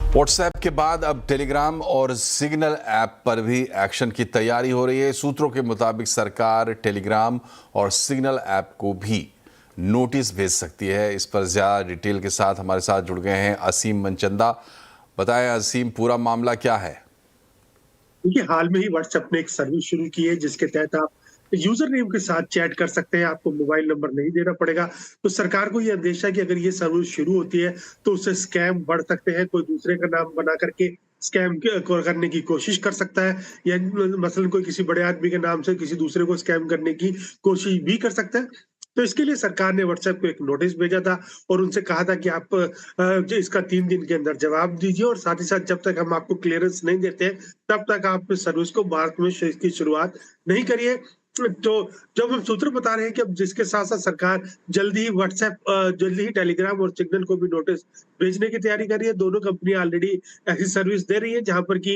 WhatsApp के बाद अब टेलीग्राम और सिग्नल ऐप पर भी एक्शन की तैयारी हो रही है। सूत्रों के मुताबिक सरकार टेलीग्राम और सिग्नल ऐप को भी नोटिस भेज सकती है। इस पर ज्यादा डिटेल के साथ हमारे साथ जुड़ गए हैं असीम मनचंदा। बताएं असीम, पूरा मामला क्या है? देखिए, हाल में ही व्हाट्सएप ने एक सर्विस शुरू की है जिसके तहत आप यूजर नेम के साथ चैट कर सकते हैं, आपको मोबाइल नंबर नहीं देना पड़ेगा। तो सरकार को ये आदेश है कि अगर ये सर्विस शुरू होती है तो उससे स्कैम बढ़ सकते हैं। कोई दूसरे का नाम बना करके स्कैम करने की कोशिश कर सकता है, या मसलन कोई किसी बड़े आदमी के नाम से किसी दूसरे को स्कैम करने की कोशिश भी कर सकता है। तो इसके लिए सरकार ने व्हाट्सएप को एक नोटिस भेजा था और उनसे कहा था कि आप जो इसका 3 दिन के अंदर जवाब दीजिए, और साथ ही साथ जब तक हम आपको क्लियरेंस नहीं देते तब तक आप इस सर्विस को भारत में इसकी शुरुआत नहीं करिए। तो जब हम सूत्र बता रहे हैं कि अब जिसके साथ साथ सरकार जल्दी ही व्हाट्सएप जल्दी ही टेलीग्राम और सिग्नल को भी नोटिस भेजने की तैयारी कर रही है। दोनों कंपनियां ऑलरेडी ऐसी सर्विस दे रही है जहां पर कि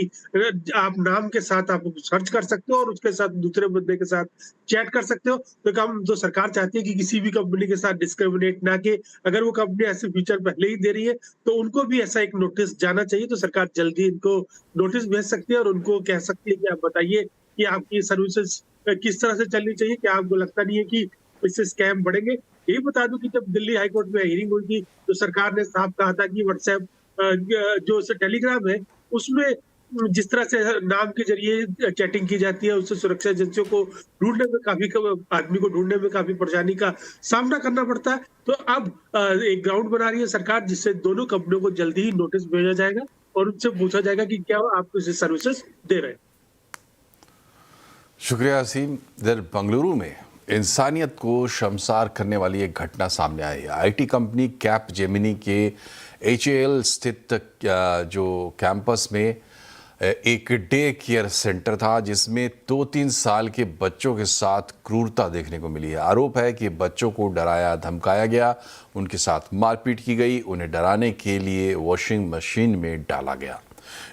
आप नाम के साथ आप सर्च कर सकते हो और उसके साथ दूसरे बंदे के साथ चैट कर सकते हो। तो काम जो सरकार चाहती है कि किसी भी कंपनी के साथ डिस्क्रिमिनेट ना के, अगर वो कंपनी ऐसे फीचर पहले ही दे रही है तो उनको भी ऐसा एक नोटिस जाना चाहिए। तो सरकार जल्दी इनको नोटिस भेज सकती है और उनको कह सकती है कि आप बताइए कि आपकी सर्विसेज किस तरह से चलनी चाहिए। क्या आपको लगता नहीं है कि इससे स्कैम बढ़ेंगे? ये बता दूं कि जब दिल्ली हाई कोर्ट में हियरिंग हुई थी तो सरकार ने साफ कहा था कि व्हाट्सएप जो टेलीग्राम है उसमें जिस तरह से नाम के जरिए चैटिंग की जाती है उससे सुरक्षा एजेंसियों को ढूंढने में आदमी को ढूंढने में काफी परेशानी का सामना करना पड़ता है। तो अब एक ग्राउंड बना रही है सरकार जिससे दोनों कंपनियों को जल्दी ही नोटिस भेजा जाएगा और उनसे पूछा जाएगा कि क्या आप इसे सर्विसेज दे रहे हैं। शुक्रिया असीम। इधर बेंगलुरु में इंसानियत को शर्मसार करने वाली एक घटना सामने आई है। आईटी कंपनी कैपजेमिनी के HAL स्थित जो कैंपस में एक डे केयर सेंटर था जिसमें 2-3 साल के बच्चों के साथ क्रूरता देखने को मिली है। आरोप है कि बच्चों को डराया धमकाया गया, उनके साथ मारपीट की गई, उन्हें डराने के लिए वॉशिंग मशीन में डाला गया।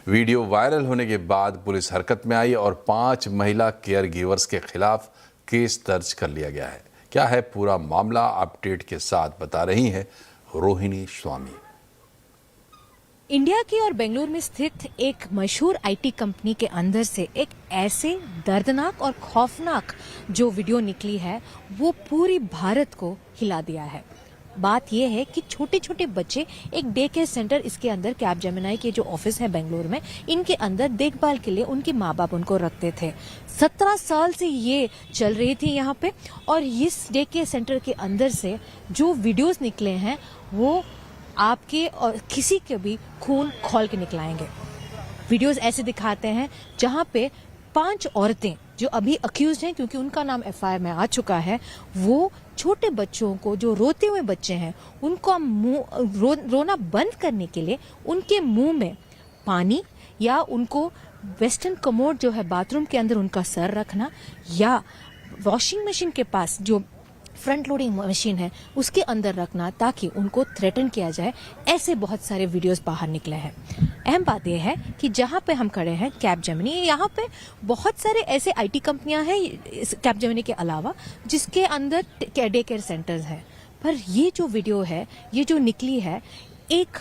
वीडियो वायरल होने के बाद पुलिस हरकत में आई और 5 महिला केयर गिवर्स के खिलाफ केस दर्ज कर लिया गया है। क्या है पूरा मामला, अपडेट के साथ बता रही हैं रोहिणी स्वामी। इंडिया की और बेंगलुरु में स्थित एक मशहूर आईटी कंपनी के अंदर से एक ऐसे दर्दनाक और खौफनाक जो वीडियो निकली है वो पूरी भारत को हिला दिया है। बात यह है कि छोटे छोटे बच्चे एक डे केयर सेंटर, इसके अंदर कैपजेमिनी के जो ऑफिस है बेंगलुरु में, इनके अंदर देखभाल के लिए उनके माँ बाप उनको रखते थे। 17 साल से ये चल रही थी यहाँ पे, और इस डे केयर सेंटर के अंदर से जो वीडियोस निकले हैं वो आपके और किसी के भी खून खौल के निकलाएंगे। वीडियोस ऐसे दिखाते हैं जहाँ पे 5 औरतें जो अभी अक्यूज हैं, क्योंकि उनका नाम FIR में आ चुका है, वो छोटे बच्चों को, जो रोते हुए बच्चे हैं, उनको रोना बंद करने के लिए उनके मुंह में पानी या उनको वेस्टर्न कमोड जो है बाथरूम के अंदर उनका सर रखना, या वॉशिंग मशीन के पास जो फ्रंट लोडिंग मशीन है उसके अंदर रखना ताकि उनको थ्रेटन किया जाए। ऐसे बहुत सारे वीडियोस बाहर निकले हैं। अहम बात यह है कि जहां पे हम खड़े हैं कैपजेमिनी, यहाँ पे बहुत सारे ऐसे आईटी कंपनियां हैं इस कैपजेमिनी के अलावा जिसके अंदर डे केयर सेंटर्स हैं। पर ये जो वीडियो है, ये जो निकली है, एक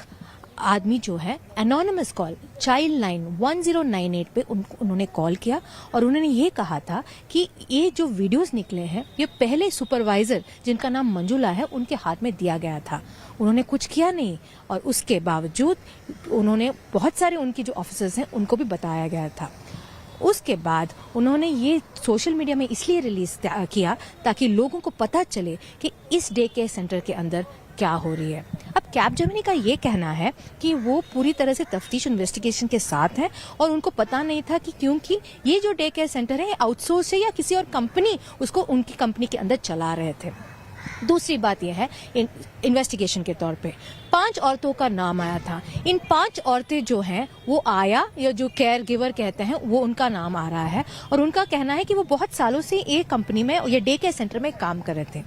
आदमी जो है एनोनिमस कॉल चाइल्ड लाइन 1098 पे उन्होंने कॉल किया और उन्होंने ये कहा था कि ये जो वीडियोस निकले हैं ये पहले सुपरवाइजर जिनका नाम मंजुला है उनके हाथ में दिया गया था। उन्होंने कुछ किया नहीं और उसके बावजूद उन्होंने बहुत सारे उनके जो ऑफिसर्स हैं उनको भी बताया गया था। उसके बाद उन्होंने ये सोशल मीडिया में इसलिए रिलीज किया ताकि लोगों को पता चले कि इस डे केयर सेंटर के अंदर क्या हो रही है। अब कैपजेमिनी का ये कहना है कि वो पूरी तरह से तफ्तीश इन्वेस्टिगेशन के साथ है और उनको पता नहीं था कि क्योंकि ये जो डे केयर सेंटर है आउटसोर्स है या किसी और कंपनी उसको उनकी कंपनी के अंदर चला रहे थे। दूसरी बात यह है, इन्वेस्टिगेशन के तौर पे 5 औरतों का नाम आया था। इन 5 औरतें जो हैं वो आया या जो केयर गिवर कहते हैं वो उनका नाम आ रहा है और उनका कहना है कि वो बहुत सालों से एक कंपनी में या डे केयर सेंटर में काम कर रहे थे।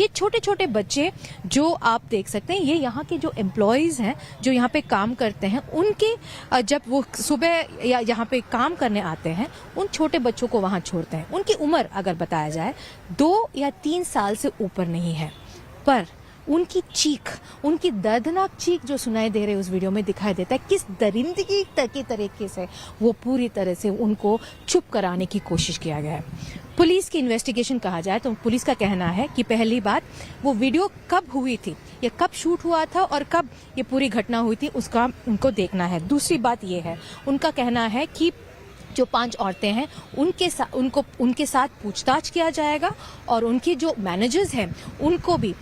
ये छोटे छोटे बच्चे जो आप देख सकते हैं, ये यहाँ के जो एम्प्लॉयज हैं जो यहाँ पे काम करते हैं, उनके जब वो सुबह या यहाँ पे काम करने आते हैं उन छोटे बच्चों को वहाँ छोड़ते हैं। उनकी उम्र अगर बताया जाए 2 या 3 साल से ऊपर नहीं है, पर उनकी चीख, उनकी दर्दनाक चीख जो सुनाई दे रही है उस वीडियो में दिखाई देता है किस दरिंदगी के तरीके से वो पूरी तरह से उनको चुप कराने की कोशिश किया गया है। पुलिस की इन्वेस्टिगेशन कहा जाए तो पुलिस का कहना है कि पहली बात वो वीडियो कब हुई थी, ये कब शूट हुआ था और कब ये पूरी घटना हुई थी उसका उनको देखना है। दूसरी बात ये है, उनका कहना है कि जो 5 औरतें हैं उनके साथ पूछताछ किया जाएगा और उनके जो मैनेजर्स हैं उनको भी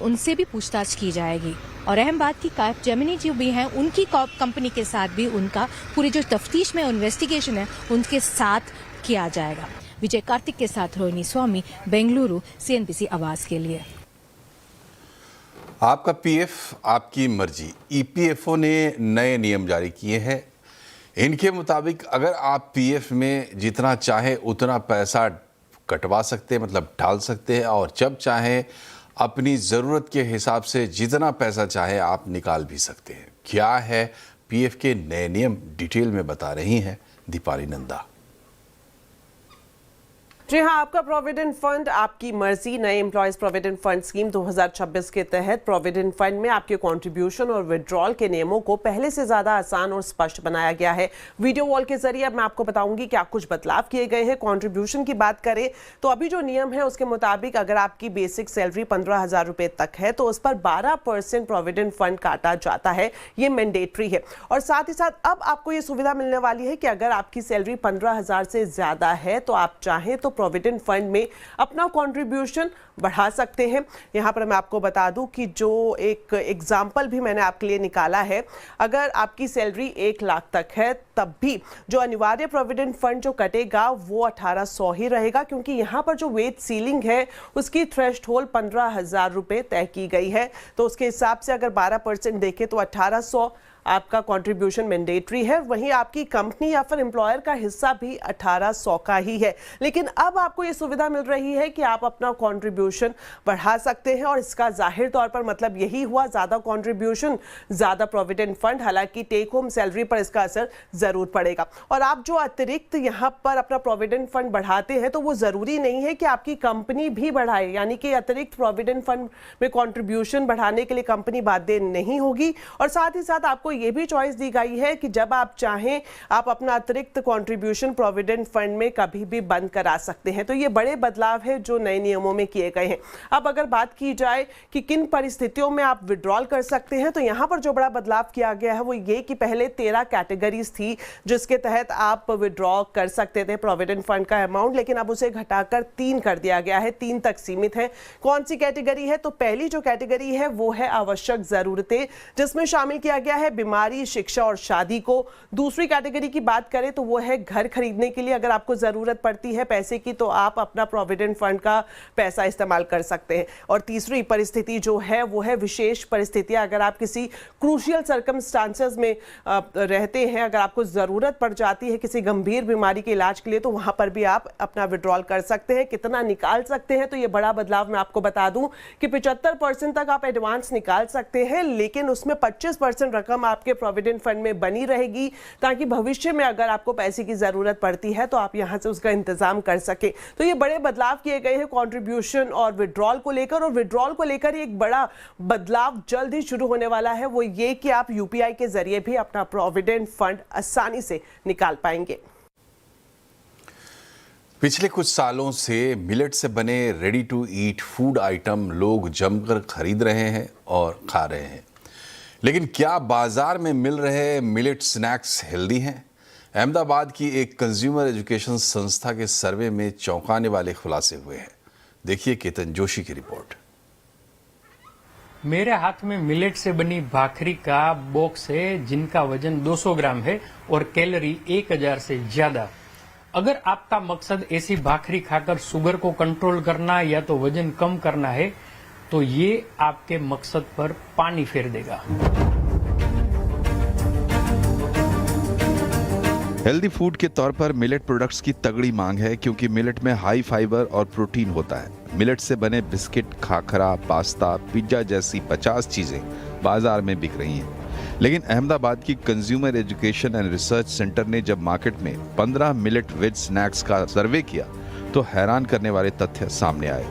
उनसे भी पूछताछ की जाएगी। और अहम बात की कैपजेमिनी जो भी हैं उनकी कंपनी के साथ भी उनका पूरी जो तफ्तीश में इन्वेस्टिगेशन है उनके साथ किया जाएगा। विजय कार्तिक के साथ रोहिणी स्वामी, बेंगलुरु, CNBC आवाज के लिए। आपका पीएफ आपकी मर्जी। ईपीएफओ ने नए नियम जारी किए हैं। इनके मुताबिक अगर आप पीएफ में जितना चाहे उतना पैसा कटवा सकते हैं, मतलब डाल सकते हैं, और जब चाहे अपनी ज़रूरत के हिसाब से जितना पैसा चाहे आप निकाल भी सकते हैं। क्या है पीएफ के नए नियम, डिटेल में बता रही हैं दीपाली नंदा। जी हाँ, आपका प्रोविडेंट फंड आपकी मर्जी। नए एम्प्लॉयज प्रोविडेंट फंड स्कीम 2026 के तहत प्रोविडेंट फंड में आपके कंट्रीब्यूशन और विड्रॉल के नियमों को पहले से ज्यादा आसान और स्पष्ट बनाया गया है। वीडियो वॉल के जरिए अब मैं आपको बताऊंगी क्या कुछ बदलाव किए गए हैं। कंट्रीब्यूशन की बात करें तो अभी जो नियम है उसके मुताबिक अगर आपकी बेसिक सैलरी 15,000 रुपए तक है तो उस पर 12% प्रोविडेंट फंड काटा जाता है। ये मैंडेटरी है। और साथ ही साथ अब आपको ये सुविधा मिलने वाली है कि अगर आपकी सैलरी 15,000 से ज्यादा है तो आप चाहें तो प्रोविडेंट फंड में अपना कंट्रीब्यूशन बढ़ा सकते हैं। यहां पर मैं आपको बता दूं कि जो एक एग्जाम्पल भी मैंने आपके लिए निकाला है, अगर आपकी सैलरी 1 लाख तक है तब भी जो अनिवार्य प्रोविडेंट फंड जो कटेगा वो 1800 ही रहेगा, क्योंकि यहां पर जो वेज सीलिंग है उसकी थ्रेशोल्ड 15,000 रुपए तय की गई है। तो उसके हिसाब से अगर 12% देखें तो 1800 आपका कंट्रीब्यूशन मैंडेटरी है। वहीं आपकी कंपनी या फिर एम्प्लॉयर का हिस्सा भी 1800 का ही है। लेकिन अब आपको ये सुविधा मिल रही है कि आप अपना कंट्रीब्यूशन बढ़ा सकते हैं और इसका जाहिर तौर पर मतलब यही हुआ, ज्यादा कंट्रीब्यूशन ज्यादा प्रोविडेंट फंड। हालांकि टेक होम सैलरी पर इसका असर जरूर पड़ेगा। और आप जो अतिरिक्त यहाँ पर अपना प्रोविडेंट फंड बढ़ाते हैं तो वो जरूरी नहीं है कि आपकी कंपनी भी बढ़ाए, यानी कि अतिरिक्त प्रोविडेंट फंड में कंट्रीब्यूशन बढ़ाने के लिए कंपनी बाध्य नहीं होगी। और साथ ही साथ आपको ये भी चॉइस दी गई है कि जब आप चाहें आप अपना अतिरिक्त कंट्रीब्यूशन प्रोविडेंट फंड में कभी भी बंद करा सकते हैं। तो ये बड़े बदलाव है जो नए नियमों में किए गए हैं। अब अगर बात की जाए कि किन परिस्थितियों में आप विड्रॉल कर सकते हैं तो यहां पर जो बड़ा बदलाव किया गया है वो ये कि पहले 13 कैटेगरीज थी जिसके तहत आप विड्रॉ कर सकते थे प्रोविडेंट फंड का अमाउंट, लेकिन अब उसे घटाकर 3 कर दिया गया है। 3 तक सीमित है। कौन सी कैटेगरी है? तो पहली जो कैटेगरी है वो है आवश्यक जरूरतें, जिसमें शामिल किया गया है बीमारी, शिक्षा और शादी को। दूसरी कैटेगरी की बात करें तो वो है घर खरीदने के लिए अगर आपको जरूरत पड़ती है पैसे की तो आप अपना प्रोविडेंट फंड का पैसा इस्तेमाल कर सकते हैं। और तीसरी परिस्थिति जो है वो है विशेष परिस्थितियां, अगर आप किसी क्रूशियल सर्कमस्टांसेस में रहते हैं, अगर आपको जरूरत पड़ जाती है किसी गंभीर बीमारी के इलाज के लिए तो वहां पर भी आप अपना विड्रॉल कर सकते हैं। कितना निकाल सकते हैं तो ये बड़ा बदलाव मैं आपको बता दूं कि 75% तक आप एडवांस निकाल सकते हैं, लेकिन उसमें 25% रकम आपके प्रोविडेंट फंड में बनी रहेगी ताकि भविष्य में अगर आपको पैसे की जरूरत पड़ती है तो आप यहां से उसका इंतजाम कर सके। तो ये बड़े बदलाव किए गए हैं कंट्रीब्यूशन और विड्रॉल को लेकर। और विड्रॉल को लेकर एक बड़ा बदलाव जल्द ही शुरू होने वाला है, वो ये कि आप यूपीआई के जरिए भी अपना प्रोविडेंट फंड आसानी से निकाल पाएंगे। पिछले कुछ सालों से मिलेट से बने ready to eat food item लोग जमकर खरीद रहे हैं और खा रहे हैं, लेकिन क्या बाजार में मिल रहे मिलेट स्नैक्स हेल्दी हैं? अहमदाबाद की एक कंज्यूमर एजुकेशन संस्था के सर्वे में चौंकाने वाले खुलासे हुए हैं। देखिए केतन जोशी की रिपोर्ट। मेरे हाथ में मिलेट से बनी भाखरी का बॉक्स है जिनका वजन 200 ग्राम है और कैलोरी 1000 से ज्यादा। अगर आपका मकसद ऐसी भाखरी खाकर शुगर को कंट्रोल करना या तो वजन कम करना है तो ये आपके मकसद पर पानी फेर देगा। हेल्दी फूड के तौर पर मिलेट प्रोडक्ट्स की तगड़ी मांग है क्योंकि मिलेट में हाई फाइबर और प्रोटीन होता है। मिलेट से बने बिस्किट, खाखरा, पास्ता, पिज्जा जैसी 50 चीजें बाजार में बिक रही हैं। लेकिन अहमदाबाद की consumer education and research centre ने जब मार्केट में 15 मिलेट वेज स्नैक्स का सर्वे किया तो हैरान करने वाले तथ्य सामने आए।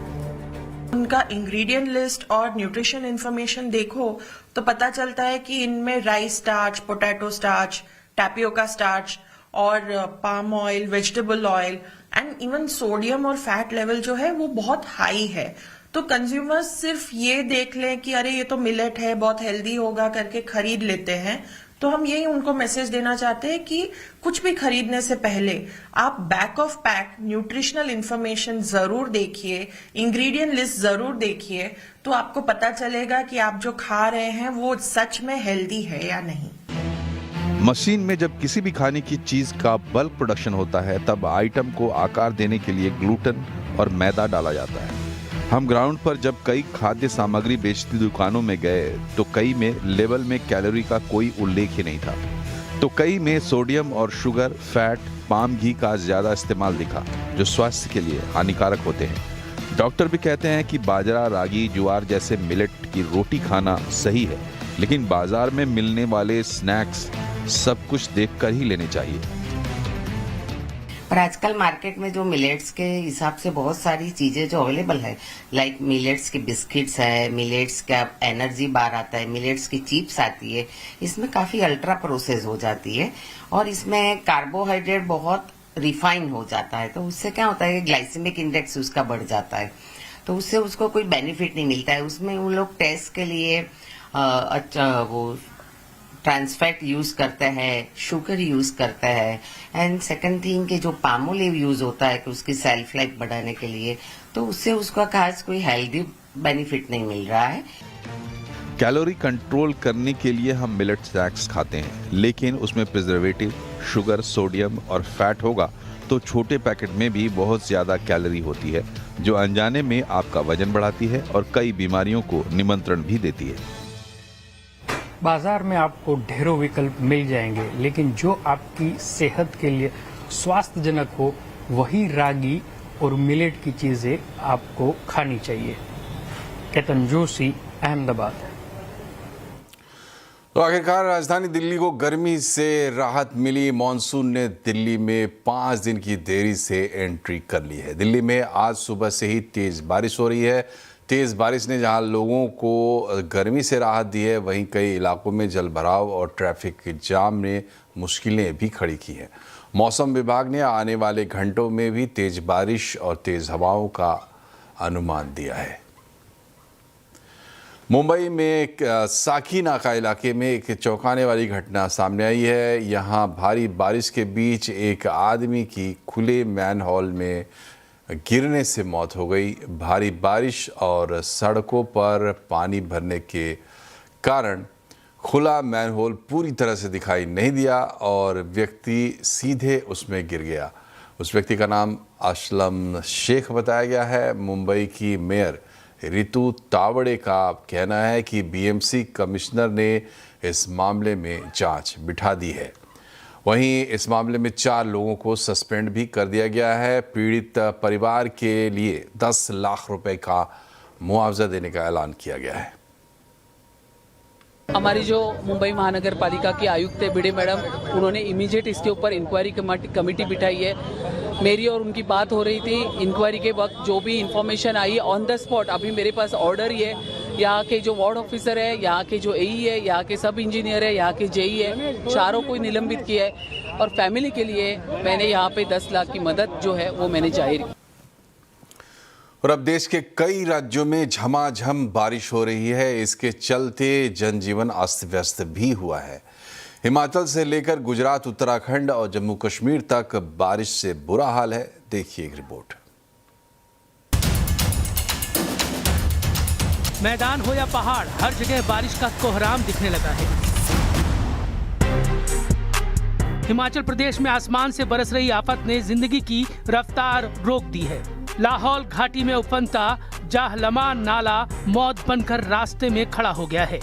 उनका इंग्रेडिएंट लिस्ट और न्यूट्रिशन इंफॉर्मेशन देखो तो पता चलता है कि इनमें rice starch, potato starch, tapioca starch और palm oil, vegetable oil and even sodium और फैट लेवल जो है वो बहुत हाई है। तो कंज्यूमर्स सिर्फ ये देख लें कि अरे ये तो मिलेट है, बहुत हेल्दी होगा करके खरीद लेते हैं। तो हम यही उनको मैसेज देना चाहते हैं कि कुछ भी खरीदने से पहले आप back of pack nutritional information जरूर देखिए, इंग्रेडिएंट लिस्ट जरूर देखिए, तो आपको पता चलेगा कि आप जो खा रहे हैं वो सच में हेल्दी है या नहीं। मशीन में जब किसी भी खाने की चीज का बल्क प्रोडक्शन होता है तब आइटम को आकार देने के लिए ग्लूटेन और मैदा डाला जाता है। हम ग्राउंड पर जब कई खाद्य सामग्री बेचती दुकानों में गए तो कई में लेबल में कैलोरी का कोई उल्लेख ही नहीं था, तो कई में सोडियम और शुगर, फैट, पाम घी का ज्यादा इस्तेमाल दिखा जो स्वास्थ्य के लिए हानिकारक होते हैं। डॉक्टर भी कहते हैं कि बाजरा, रागी, ज्वार जैसे मिलेट की रोटी खाना सही है, लेकिन बाजार में मिलने वाले स्नैक्स सब कुछ देखकर ही लेने चाहिए। पर आजकल मार्केट में जो मिलेट्स के हिसाब से बहुत सारी चीजें जो अवेलेबल है, लाइक मिलेट्स के बिस्किट्स है, मिलेट्स का एनर्जी बार आता है, मिलेट्स की चिप्स आती है, इसमें काफी अल्ट्रा प्रोसेस हो जाती है और इसमें कार्बोहाइड्रेट बहुत रिफाइन हो जाता है। तो उससे क्या होता है कि ग्लाइसेमिक इंडेक्स उसका बढ़ जाता है, तो उससे उसको कोई बेनिफिट नहीं मिलता है। उसमें उन लोग टेस्ट के लिए वो ट्रांसफैट यूज करते हैं, शुगर यूज करते हैं एंड सेकंड थिंग कि जो पाम ऑयल यूज होता है कि उसकी सेल्फ लाइफ बढ़ाने के लिए, तो उससे उसका खास कोई हेल्दी बेनिफिट नहीं मिल रहा है। कैलोरी कंट्रोल करने के लिए हम मिलेट स्नैक्स खाते हैं, लेकिन उसमें प्रिजर्वेटिव, शुगर, सोडियम और फैट होगा तो छोटे पैकेट में भी बहुत ज्यादा कैलोरी होती है जो अनजाने में आपका वजन बढ़ाती है और कई बीमारियों को निमंत्रण भी देती है। बाजार में आपको ढेरों विकल्प मिल जाएंगे, लेकिन जो आपकी सेहत के लिए स्वास्थ्यजनक हो वही रागी और मिलेट की चीजें आपको खानी चाहिए। केतन जोशी, अहमदाबाद। तो आखिरकार राजधानी दिल्ली को गर्मी से राहत मिली। मॉनसून ने दिल्ली में 5 दिन की देरी से एंट्री कर ली है। दिल्ली में आज सुबह से ही तेज बारिश हो रही है। तेज बारिश ने जहां लोगों को गर्मी से राहत दी है, वहीं कई इलाकों में जलभराव और ट्रैफिक जाम ने मुश्किलें भी खड़ी की हैं। मौसम विभाग ने आने वाले घंटों में भी तेज बारिश और तेज हवाओं का अनुमान दिया है। मुंबई में साकी नाका इलाके में एक चौंकाने वाली घटना सामने आई है। यहां भारी बारिश के बीच एक आदमी की खुले मैनहोल में गिरने से मौत हो गई। भारी बारिश और सड़कों पर पानी भरने के कारण खुला मैनहोल पूरी तरह से दिखाई नहीं दिया और व्यक्ति सीधे उसमें गिर गया। उस व्यक्ति का नाम असलम शेख बताया गया है। मुंबई की मेयर रितु तावड़े का कहना है कि बीएमसी कमिश्नर ने इस मामले में जांच बिठा दी है। वहीं इस मामले में 4 लोगों को सस्पेंड भी कर दिया गया है। पीड़ित परिवार के लिए 10 लाख रुपए का मुआवजा देने का ऐलान किया गया है। हमारी जो मुंबई महानगर पालिका की आयुक्त है बीडे मैडम, उन्होंने इमीडिएट इसके ऊपर इंक्वायरी कमेटी बिठाई है। मेरी और उनकी बात हो रही थी। इंक्वायरी के वक्त जो भी information I on the spot, अभी मेरे पास ऑर्डर ही है। यहाँ के जो वार्ड ऑफिसर है, यहाँ के जो एई है, यहाँ के सब इंजीनियर है, यहाँ के जेई है, चारों को निलंबित किया है और फैमिली के लिए मैंने यहाँ पे 10 लाख की मदद जो है वो मैंने जाहिर की। और अब देश के कई राज्यों में झमाझम बारिश हो रही है। इसके चलते जनजीवन अस्त व्यस्त भी हुआ है। हिमाचल से लेकर गुजरात, उत्तराखंड और जम्मू कश्मीर तक बारिश से बुरा हाल है। देखिए एक रिपोर्ट। मैदान हो या पहाड़, हर जगह बारिश का कोहराम दिखने लगा है। हिमाचल प्रदेश में आसमान से बरस रही आफत ने जिंदगी की रफ्तार रोक दी है। लाहौल घाटी में उफनता जाहलमा नाला मौत बनकर रास्ते में खड़ा हो गया है,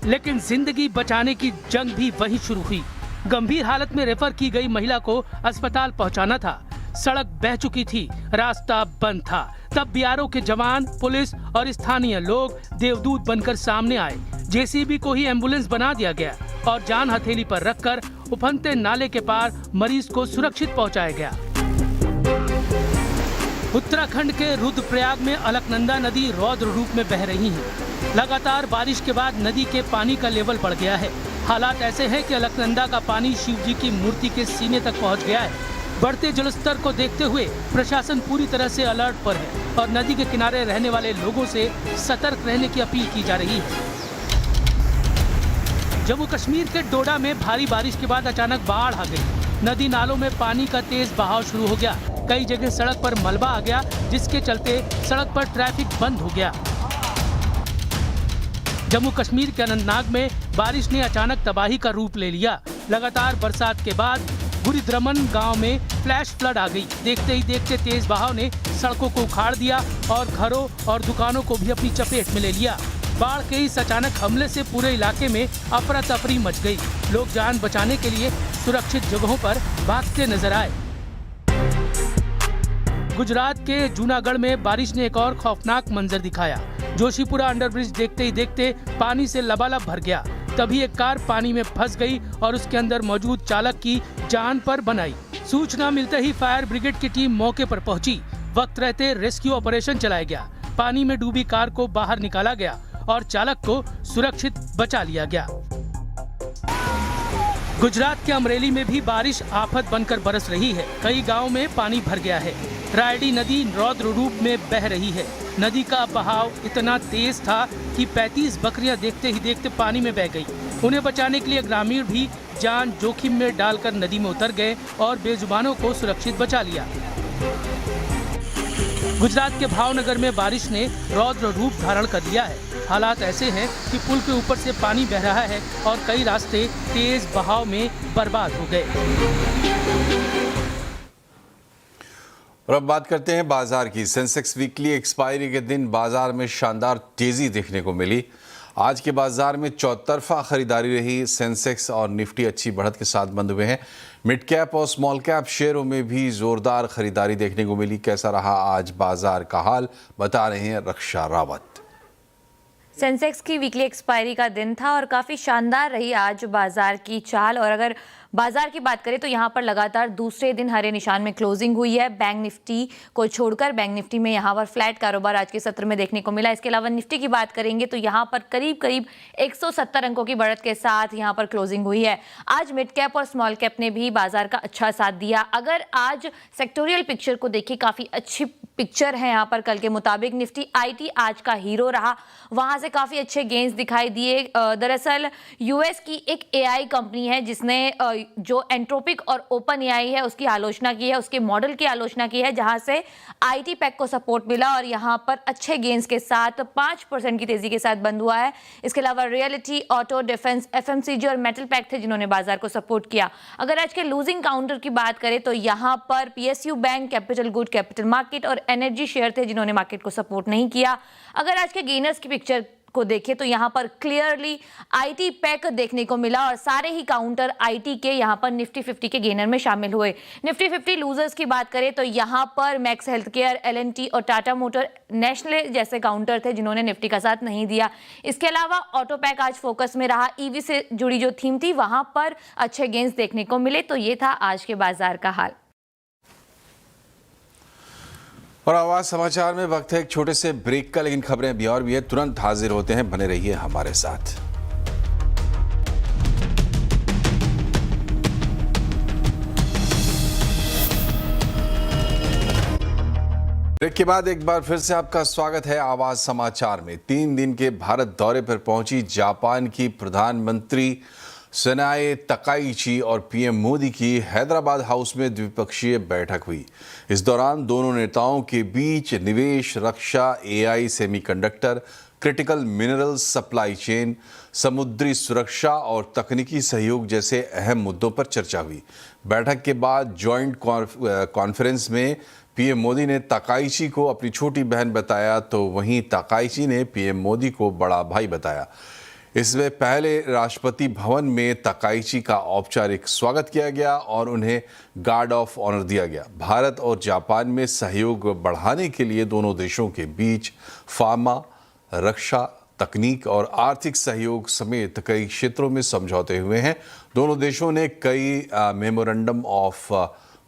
लेकिन जिंदगी बचाने की जंग भी वहीं शुरू हुई। गंभीर हालत में रेफर की गई महिला को अस्पताल पहुंचाना था। सड़क बह चुकी थी, रास्ता बंद था। तब बीआरओ के जवान, पुलिस और स्थानीय लोग देवदूत बनकर सामने आए। जेसीबी को ही एम्बुलेंस बना दिया गया और जान हथेली पर रखकर उफनते नाले के पार मरीज को सुरक्षित पहुंचाया गया। उत्तराखंड के रुद्रप्रयाग में अलकनंदा नदी रौद्र रूप में बह रही है। लगातार बारिश के बाद नदी के पानी का लेवल बढ़ गया है। हालात ऐसे हैं कि अलकनंदा का पानी शिव जी की मूर्ति के सीने तक पहुंच गया है। बढ़ते जलस्तर को देखते हुए प्रशासन पूरी तरह से अलर्ट पर है और नदी के किनारे रहने वाले लोगों से सतर्क रहने की अपील की जा रही है। जम्मू कश्मीर के डोडा में भारी बारिश के बाद अचानक बाढ़ आ गई। नदी नालों में पानी का तेज बहाव शुरू हो गया। कई जगह सड़क पर मलबा आ गया, जिसके चलते सड़क पर ट्रैफिक बंद हो गया। जम्मू कश्मीर के अनंतनाग में बारिश ने अचानक तबाही का रूप ले लिया। लगातार बरसात के बाद गुरुद्रमन गांव में फ्लैश फ्लड आ गई। देखते ही देखते तेज बहाव ने सड़कों को उखाड़ दिया और घरों और दुकानों को भी अपनी चपेट में ले लिया। बाढ़ के इस अचानक हमले से पूरे इलाके में अफरा तफरी मच गई। लोग जान बचाने के लिए सुरक्षित जगहों पर भागते नजर आए। गुजरात के जूनागढ़ में बारिश ने एक और खौफनाक मंजर दिखाया। जोशीपुरा अंडरब्रिज देखते ही देखते पानी से लबालब भर गया। तभी एक कार पानी में फंस गई और उसके अंदर मौजूद चालक की जान पर बनाई। सूचना मिलते ही फायर ब्रिगेड की टीम मौके पर पहुंची। वक्त रहते रेस्क्यू ऑपरेशन चलाया गया। पानी में डूबी कार को बाहर निकाला गया और चालक को सुरक्षित बचा लिया गया। गुजरात के अमरेली में भी बारिश आफत बनकर बरस रही है। कई गांवों में पानी भर गया है। रायडी नदी रौद्र रूप में बह रही है। नदी का बहाव इतना तेज था कि 35 बकरियां देखते ही देखते पानी में बह गई। उन्हें बचाने के लिए ग्रामीण भी जान जोखिम में डालकर नदी में उतर गए और बेजुबानों को सुरक्षित बचा लिया। गुजरात के भावनगर में बारिश ने रौद्र रूप धारण कर लिया है। हालात ऐसे हैं कि पुल के ऊपर से पानी बह रहा है और कई रास्ते तेज बहाव में बर्बाद हो गए। और अब बात करते हैं बाजार की। सेंसेक्स वीकली एक्सपायरी के दिन बाजार में शानदार तेजी देखने को मिली। आज के बाजार में चौतरफा खरीदारी रही। सेंसेक्स और निफ्टी अच्छी बढ़त के साथ बंद हुए हैं। मिड कैप और स्मॉल कैप शेयरों में भी जोरदार खरीदारी देखने को मिली। कैसा रहा आज बाजार का हाल, बता रहे हैं रक्षा रावत। सेंसेक्स की वीकली एक्सपायरी का दिन था और काफ़ी शानदार रही आज बाजार की चाल। और अगर बाजार की बात करें तो यहाँ पर लगातार दूसरे दिन हरे निशान में क्लोजिंग हुई है। बैंक निफ्टी को छोड़कर बैंक निफ्टी में यहाँ पर फ्लैट कारोबार आज के सत्र में देखने को मिला। इसके अलावा निफ्टी की बात करेंगे तो यहाँ पर करीब करीब 170 अंकों की बढ़त के साथ यहाँ पर क्लोजिंग हुई है। आज मिड कैप और स्मॉल कैप ने भी बाजार का अच्छा साथ दिया। अगर आज सेक्टोरियल पिक्चर को देखिए, काफ़ी अच्छी पिक्चर है यहाँ पर। कल के मुताबिक निफ्टी आईटी आज का हीरो रहा, वहां से काफी अच्छे गेन्स दिखाई दिए। दरअसल यूएस की एक एआई कंपनी है जिसने जो एंट्रोपिक और ओपन एआई है उसकी आलोचना की है, उसके मॉडल की आलोचना की है, जहां से आईटी पैक को सपोर्ट मिला और यहां पर अच्छे गेन्स के साथ 5% की तेजी के साथ बंद हुआ है। इसके अलावा रियलिटी, ऑटो, डिफेंस, एफएमसीजी और मेटल पैक थे जिन्होंने बाजार को सपोर्ट किया। अगर आज के लूजिंग काउंटर की बात करें तो यहाँ पर PSU bank, capital good, capital market और एनर्जी शेयर थे जिन्होंने मार्केट को सपोर्ट नहीं किया। अगर आज के गेनर्स की पिक्चर को देखें तो यहाँ पर क्लियरली आईटी पैक देखने को मिला और सारे ही काउंटर आईटी के यहाँ पर निफ्टी 50 के गेनर में शामिल हुए। निफ्टी 50 लूजर्स की बात करें तो यहाँ पर मैक्स हेल्थ केयर, एलएनटी और टाटा मोटर, नेशनल जैसे काउंटर थे जिन्होंने निफ्टी का साथ नहीं दिया। इसके अलावा ऑटो पैक आज फोकस में रहा। ईवी से जुड़ी जो थीम थी वहां पर अच्छे गेन्स देखने को मिले। तो ये था आज के बाजार का हाल। और आवाज समाचार में वक्त है एक छोटे से ब्रेक का, लेकिन खबरें अभी और भी है। तुरंत हाजिर होते हैं, बने रहिए हमारे साथ। ब्रेक के बाद एक बार फिर से आपका स्वागत है आवाज समाचार में। 3 दिन के भारत दौरे पर पहुंची जापान की प्रधानमंत्री सनाए तकाइची और पीएम मोदी की हैदराबाद हाउस में द्विपक्षीय बैठक हुई। इस दौरान दोनों नेताओं के बीच निवेश, रक्षा, AI, semiconductor, critical minerals supply chain, समुद्री सुरक्षा और तकनीकी सहयोग जैसे अहम मुद्दों पर चर्चा हुई। बैठक के बाद जॉइंट कॉन्फ्रेंस में पीएम मोदी ने तकाइची को अपनी छोटी बहन बताया, तो वहीं तकाइची ने पीएम मोदी को बड़ा भाई बताया। इसमें पहले राष्ट्रपति भवन में तकाइची का औपचारिक स्वागत किया गया और उन्हें गार्ड ऑफ ऑनर दिया गया। भारत और जापान में सहयोग बढ़ाने के लिए दोनों देशों के बीच फार्मा, रक्षा, तकनीक और आर्थिक सहयोग समेत कई क्षेत्रों में समझौते हुए हैं। दोनों देशों ने कई मेमोरेंडम ऑफ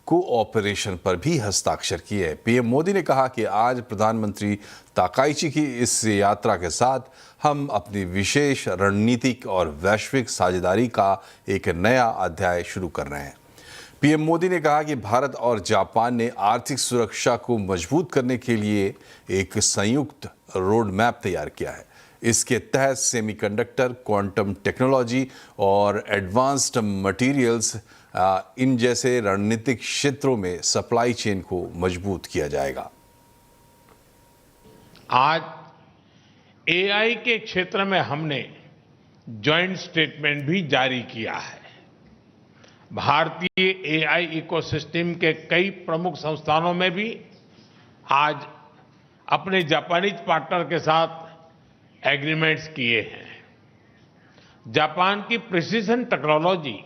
कोऑपरेशन पर भी हस्ताक्षर किए। पीएम मोदी ने कहा कि आज प्रधानमंत्री ताकाइची की इस यात्रा के साथ हम अपनी विशेष रणनीतिक और वैश्विक साझेदारी का एक नया अध्याय शुरू कर रहे हैं। पीएम मोदी ने कहा कि भारत और जापान ने आर्थिक सुरक्षा को मजबूत करने के लिए एक संयुक्त रोड मैप तैयार किया है। इसके तहत सेमीकंडक्टर, क्वांटम टेक्नोलॉजी और एडवांस्ड मटेरियल्स इन जैसे रणनीतिक क्षेत्रों में सप्लाई चेन को मजबूत किया जाएगा। आज एआई के क्षेत्र में हमने जॉइंट स्टेटमेंट भी जारी किया है। भारतीय एआई इकोसिस्टम के कई प्रमुख संस्थानों में भी आज अपने जापानीज पार्टनर के साथ एग्रीमेंट्स किए हैं। जापान की प्रिसीजन टेक्नोलॉजी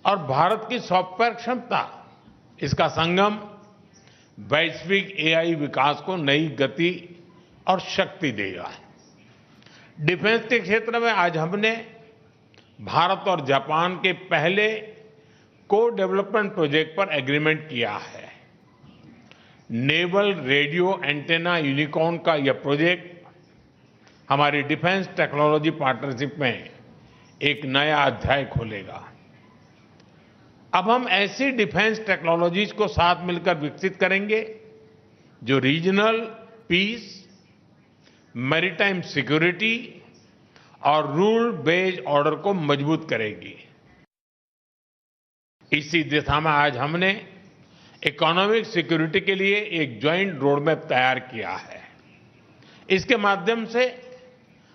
और भारत की सॉफ्टवेयर क्षमता, इसका संगम वैश्विक एआई विकास को नई गति और शक्ति देगा। डिफेंस के क्षेत्र में आज हमने भारत और जापान के पहले को डेवलपमेंट प्रोजेक्ट पर एग्रीमेंट किया है। नेवल रेडियो एंटेना यूनिकॉर्न का यह प्रोजेक्ट हमारी डिफेंस टेक्नोलॉजी पार्टनरशिप में एक नया अध्याय खोलेगा। अब हम ऐसी डिफेंस टेक्नोलॉजीज को साथ मिलकर विकसित करेंगे जो रीजनल पीस, मैरीटाइम सिक्योरिटी और रूल बेस्ड ऑर्डर को मजबूत करेगी। इसी दिशा में आज हमने इकोनॉमिक सिक्योरिटी के लिए एक ज्वाइंट रोडमैप तैयार किया है। इसके माध्यम से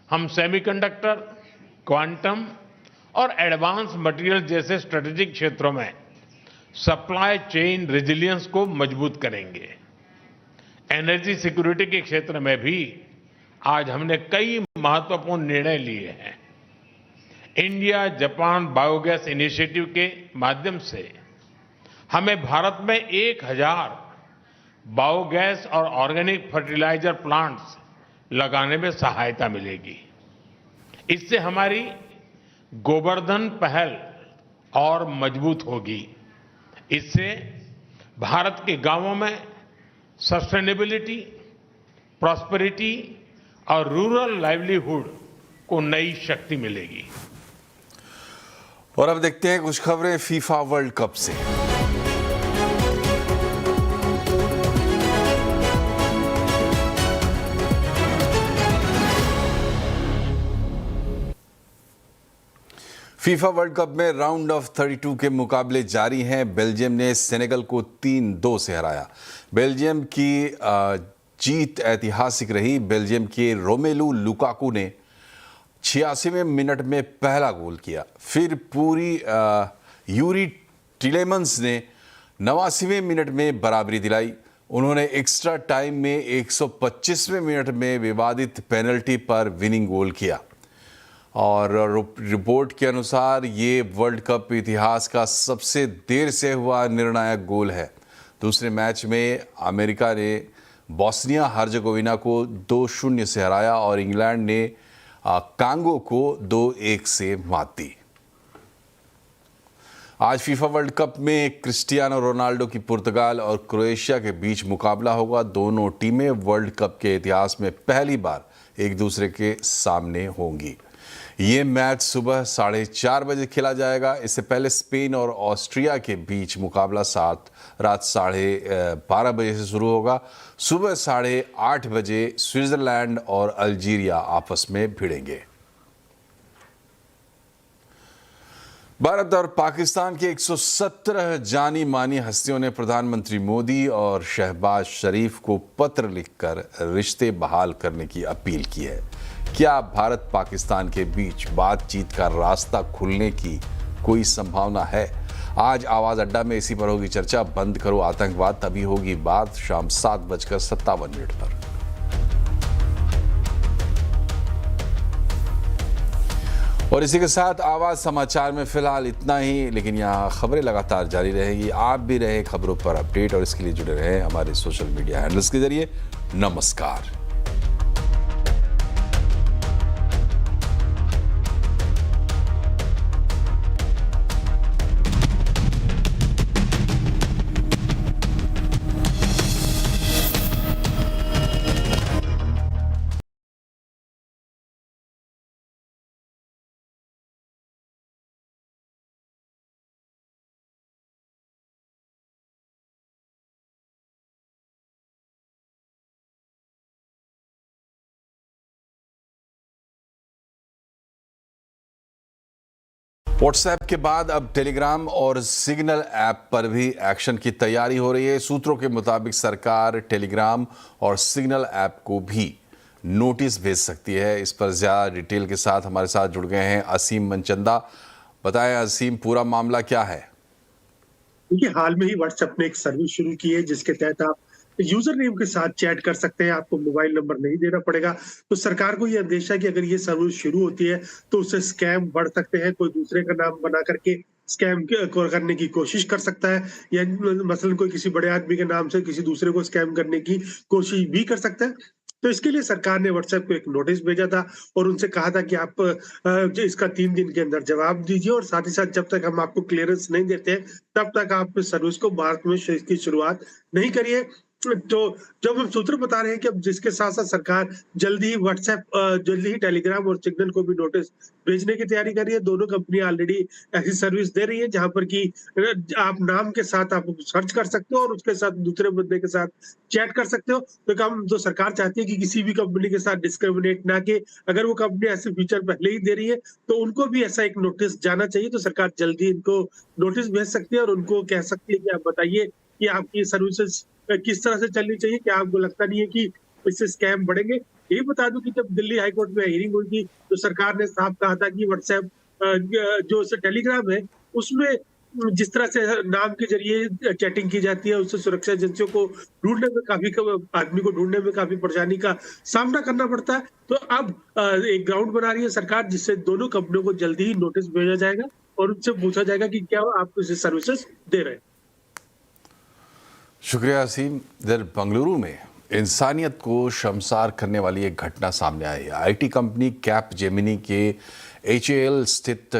हम सेमीकंडक्टर, क्वांटम और एडवांस मटेरियल जैसे स्ट्रेटेजिक क्षेत्रों में सप्लाई चेन रेजिलियंस को मजबूत करेंगे। एनर्जी सिक्योरिटी के क्षेत्र में भी आज हमने कई महत्वपूर्ण निर्णय लिए हैं। इंडिया जापान बायोगैस इनिशिएटिव के माध्यम से हमें भारत में 1000 बायोगैस और ऑर्गेनिक फर्टिलाइजर प्लांट्स लगाने में सहायता मिलेगी। इससे हमारी गोवर्धन पहल और मजबूत होगी। इससे भारत के गांवों में सस्टेनेबिलिटी, प्रॉस्पेरिटी और रूरल लाइवलीहुड को नई शक्ति मिलेगी। और अब देखते हैं कुछ खबरें फीफा वर्ल्ड कप से। फीफा वर्ल्ड कप में राउंड ऑफ 32 के मुकाबले जारी हैं। बेल्जियम ने सेनेगल को 3-2 से हराया। बेल्जियम की जीत ऐतिहासिक रही। बेल्जियम के रोमेलू लुकाकू ने 86वें मिनट में पहला गोल किया। फिर यूरी टिलेमंस ने 89वें मिनट में बराबरी दिलाई। उन्होंने एक्स्ट्रा टाइम में 125वें मिनट में विवादित पेनल्टी पर विनिंग गोल किया। और रिपोर्ट के अनुसार ये वर्ल्ड कप इतिहास का सबसे देर से हुआ निर्णायक गोल है। दूसरे मैच में अमेरिका ने बोस्निया हर्जेगोविना को 2-0 से हराया और इंग्लैंड ने कांगो को 2-1 से मात दी। आज फीफा वर्ल्ड कप में क्रिस्टियानो रोनाल्डो की पुर्तगाल और क्रोएशिया के बीच मुकाबला होगा। दोनों टीमें वर्ल्ड कप के इतिहास में पहली बार एक दूसरे के सामने होंगी। ये मैच सुबह 4:30 बजे खेला जाएगा। इससे पहले स्पेन और ऑस्ट्रिया के बीच मुकाबला रात 12:30 बजे से शुरू होगा। सुबह 8:30 बजे स्विट्जरलैंड और अल्जीरिया आपस में भिड़ेंगे। भारत और पाकिस्तान के 117 जानी मानी हस्तियों ने प्रधानमंत्री मोदी और शहबाज शरीफ को पत्र लिखकर रिश्ते बहाल करने की अपील की है। क्या भारत पाकिस्तान के बीच बातचीत का रास्ता खुलने की कोई संभावना है? आज आवाज अड्डा में इसी पर होगी चर्चा। बंद करो आतंकवाद, तभी होगी बात, शाम 7:57 पर। और इसी के साथ आवाज समाचार में फिलहाल इतना ही, लेकिन यहाँ खबरें लगातार जारी रहेंगी। आप भी रहे खबरों पर अपडेट और इसके लिए जुड़े रहे हमारे सोशल मीडिया हैंडल्स के जरिए। नमस्कार। व्हाट्सएप के बाद अब टेलीग्राम और सिग्नल ऐप पर भी एक्शन की तैयारी हो रही है। सूत्रों के मुताबिक सरकार टेलीग्राम और सिग्नल ऐप को भी नोटिस भेज सकती है। इस पर ज्यादा डिटेल के साथ हमारे साथ जुड़ गए हैं असीम मनचंदा। बताएं असीम, पूरा मामला क्या है? देखिए, हाल में ही व्हाट्सएप ने एक सर्विस शुरू की है जिसके तहत आप यूजर नेम के साथ चैट कर सकते हैं, आपको मोबाइल नंबर नहीं देना पड़ेगा। तो सरकार को ये अंदेशा है कि अगर ये सर्विस शुरू होती है तो उससे स्कैम बढ़ सकते हैं। कोई दूसरे का नाम बना करके स्कैम करने की कोशिश कर सकता है, या मसलन कोई किसी बड़े आदमी के नाम से किसी दूसरे को स्कैम करने की कोशिश भी कर सकता है। तो इसके लिए सरकार ने व्हाट्सएप को एक नोटिस भेजा था और उनसे कहा था कि आप इसका 3 दिन के अंदर जवाब दीजिए, और साथ ही साथ जब तक हम आपको क्लियरेंस नहीं देते तब तक आप इस सर्विस को भारत में इसकी शुरुआत नहीं करिए। तो जब हम सूत्र बता रहे हैं कि अब जिसके साथ साथ सरकार जल्दी ही व्हाट्सएप, जल्दी ही टेलीग्राम और सिग्नल को भी नोटिस भेजने की तैयारी कर रही है। दोनों कंपनियां ऑलरेडी ऐसी सर्विस दे रही है जहां पर कि आप नाम के साथ आप सर्च कर सकते हो और उसके साथ दूसरे बंदे के साथ चैट कर सकते हो। तो सरकार चाहती है कि किसी भी कंपनी के साथ डिस्क्रिमिनेट ना के, अगर वो कंपनी ऐसे फीचर पहले ही दे रही है तो उनको भी ऐसा एक नोटिस जाना चाहिए। तो सरकार जल्दी इनको नोटिस भेज सकती है और उनको कह सकती है कि आप बताइए कि आपकी सर्विसेज किस तरह से चलनी चाहिए। क्या आपको लगता नहीं है कि इससे स्कैम बढ़ेंगे? यही बता दूं कि जब दिल्ली हाईकोर्ट में हियरिंग हुई थी तो सरकार ने साफ कहा था कि व्हाट्सएप जो टेलीग्राम है उसमें जिस तरह से नाम के जरिए चैटिंग की जाती है उससे सुरक्षा एजेंसियों को आदमी को ढूंढने में काफी परेशानी का सामना करना पड़ता है। तो अब एक ग्राउंड बना रही है सरकार जिससे दोनों कंपनियों को जल्दी ही नोटिस भेजा जाएगा और उनसे पूछा जाएगा कि क्या आप इसे सर्विसेज दे रहे हैं। शुक्रिया असीम। इधर बेंगलुरु में इंसानियत को शर्मसार करने वाली एक घटना सामने आई है। आईटी कंपनी कैप जेमिनी के HAL स्थित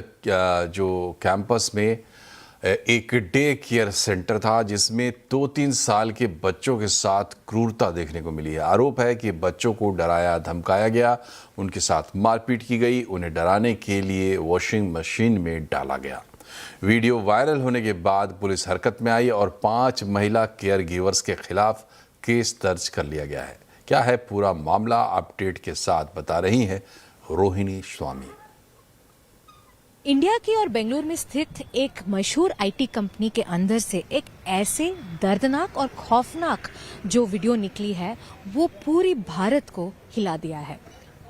जो कैंपस में एक डे केयर सेंटर था जिसमें 2-3 साल के बच्चों के साथ क्रूरता देखने को मिली है। आरोप है कि बच्चों को डराया धमकाया गया, उनके साथ मारपीट की गई, उन्हें डराने के लिए वॉशिंग मशीन में डाला गया। वीडियो वायरल होने के बाद पुलिस हरकत में आई और 5 महिला केयर गिवर्स के खिलाफ केस दर्ज कर लिया गया है। क्या है पूरा मामला, अपडेट के साथ बता रही हैं रोहिणी स्वामी। इंडिया की और बेंगलुरु में स्थित एक मशहूर आईटी कंपनी के अंदर से एक ऐसे दर्दनाक और खौफनाक जो वीडियो निकली है वो पूरी भारत को हिला दिया है।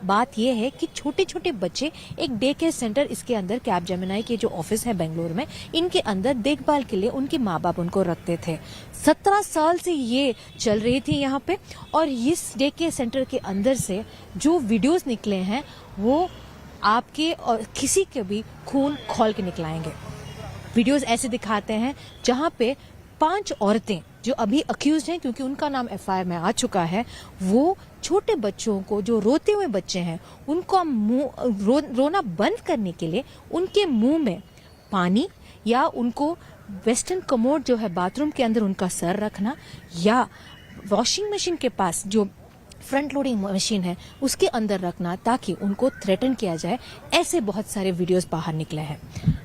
बात यह है कि छोटे छोटे बच्चे एक डे केयर सेंटर, इसके अंदर कैप जेमिनी के जो ऑफिस है बेंगलुरु में, इनके अंदर देखभाल के लिए उनके माँ बाप उनको रखते थे। 17 साल से ये चल रही थी यहाँ पे, और इस डे केयर सेंटर के अंदर से जो वीडियोस निकले हैं वो आपके और किसी के भी खून खौल के निकलाएंगे। वीडियोस ऐसे दिखाते हैं जहाँ पे 5 औरतें जो अभी अक्यूज हैं, क्योंकि उनका नाम FIR में आ चुका है, वो छोटे बच्चों को, जो रोते हुए बच्चे हैं, उनको रोना बंद करने के लिए उनके मुंह में पानी या उनको वेस्टर्न कमोड जो है बाथरूम के अंदर उनका सर रखना, या वॉशिंग मशीन के पास जो फ्रंट लोडिंग मशीन है उसके अंदर रखना ताकि उनको थ्रेटन किया जाए। ऐसे बहुत सारे वीडियोस बाहर निकले हैं।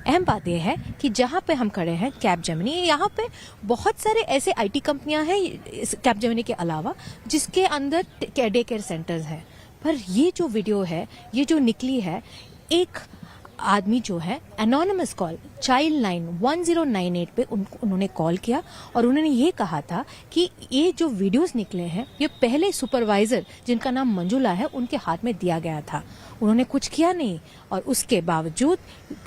अहम बात यह है कि जहां पे हम खड़े हैं कैप जेमिनी, यहाँ पे बहुत सारे ऐसे आईटी कंपनियां हैं इस कैप जेमिनी के अलावा जिसके अंदर डे केयर सेंटर्स हैं। पर ये जो वीडियो है, ये जो निकली है, एक आदमी जो है एनोनिमस कॉल चाइल्ड लाइन 1098 पे उन्होंने कॉल किया और उन्होंने ये कहा था कि ये जो वीडियोस निकले हैं ये पहले सुपरवाइजर जिनका नाम मंजुला है उनके हाथ में दिया गया था। उन्होंने कुछ किया नहीं और उसके बावजूद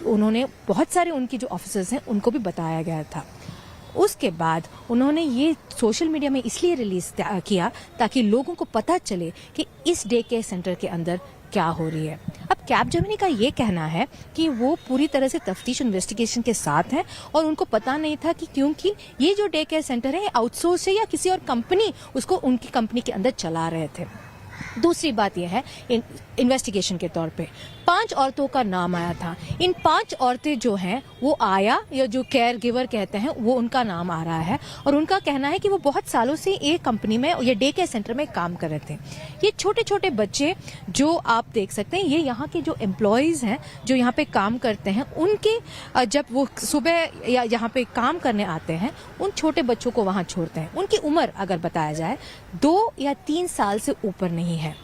उन्होंने बहुत सारे उनकी जो ऑफिसर्स हैं उनको भी बताया गया था। उसके बाद उन्होंने ये सोशल मीडिया में इसलिए रिलीज किया ताकि लोगों को पता चले कि इस डे केयर सेंटर के अंदर क्या हो रही है। अब कैप जेमिनी का ये कहना है कि वो पूरी तरह से तफ्तीश इन्वेस्टिगेशन के साथ है और उनको पता नहीं था कि क्योंकि ये जो डे केयर सेंटर है आउटसोर्स है या किसी और कंपनी उसको उनकी कंपनी के अंदर चला रहे थे। दूसरी बात यह है, इन्वेस्टिगेशन के तौर पे 5 औरतों का नाम आया था। इन 5 औरतें जो हैं वो आया या जो केयर गिवर कहते हैं वो उनका नाम आ रहा है और उनका कहना है कि वो बहुत सालों से एक कंपनी में या डे केयर सेंटर में काम कर रहे थे। ये छोटे छोटे बच्चे जो आप देख सकते हैं, ये यहाँ के जो एम्प्लॉयज हैं जो यहाँ पे काम करते हैं, उनके जब वो सुबह या यहाँ पे काम करने आते हैं उन छोटे बच्चों को वहाँ छोड़ते हैं। उनकी उम्र अगर बताया जाए 2 या 3 साल से ऊपर नहीं है,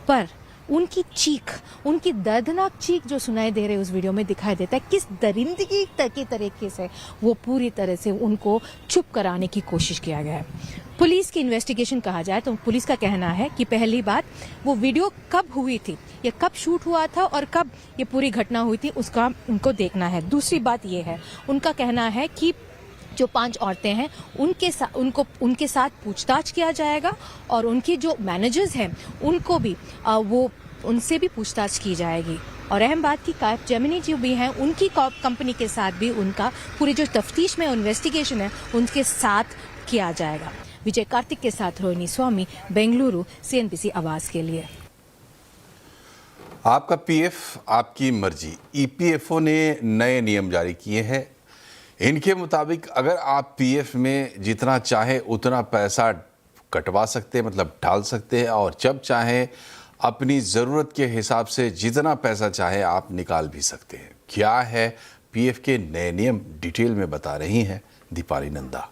पर उनकी चीख, उनकी दर्दनाक चीख जो सुनाई दे रही है उस वीडियो में दिखाई देता है किस दरिंदगी के तरीके से वो पूरी तरह से उनको चुप कराने की कोशिश किया गया है। पुलिस की इन्वेस्टिगेशन कहा जाए तो पुलिस का कहना है कि पहली बात वो वीडियो कब हुई थी, ये कब शूट हुआ था और कब ये पूरी घटना हुई थी उसका उनको देखना है। दूसरी बात ये है, उनका कहना है कि जो 5 औरतें हैं उनके साथ पूछताछ किया जाएगा और उनके जो मैनेजर्स हैं उनको भी उनसे भी पूछताछ की जाएगी। और अहम बात की कैपजेमिनी जो भी हैं उनकी कंपनी के साथ भी उनका पूरी जो तफ्तीश में इन्वेस्टिगेशन है उनके साथ किया जाएगा। विजय कार्तिक के साथ रोहिणी स्वामी, बेंगलुरु, CNBC आवाज के लिए। आपका पीएफ आपकी मर्जी। EPFO ने नए नियम जारी किए हैं। इनके मुताबिक अगर आप पीएफ में जितना चाहे उतना पैसा कटवा सकते हैं, मतलब डाल सकते हैं, और जब चाहे अपनी ज़रूरत के हिसाब से जितना पैसा चाहे आप निकाल भी सकते हैं। क्या है पीएफ के नए नियम, डिटेल में बता रही हैं दीपाली नंदा।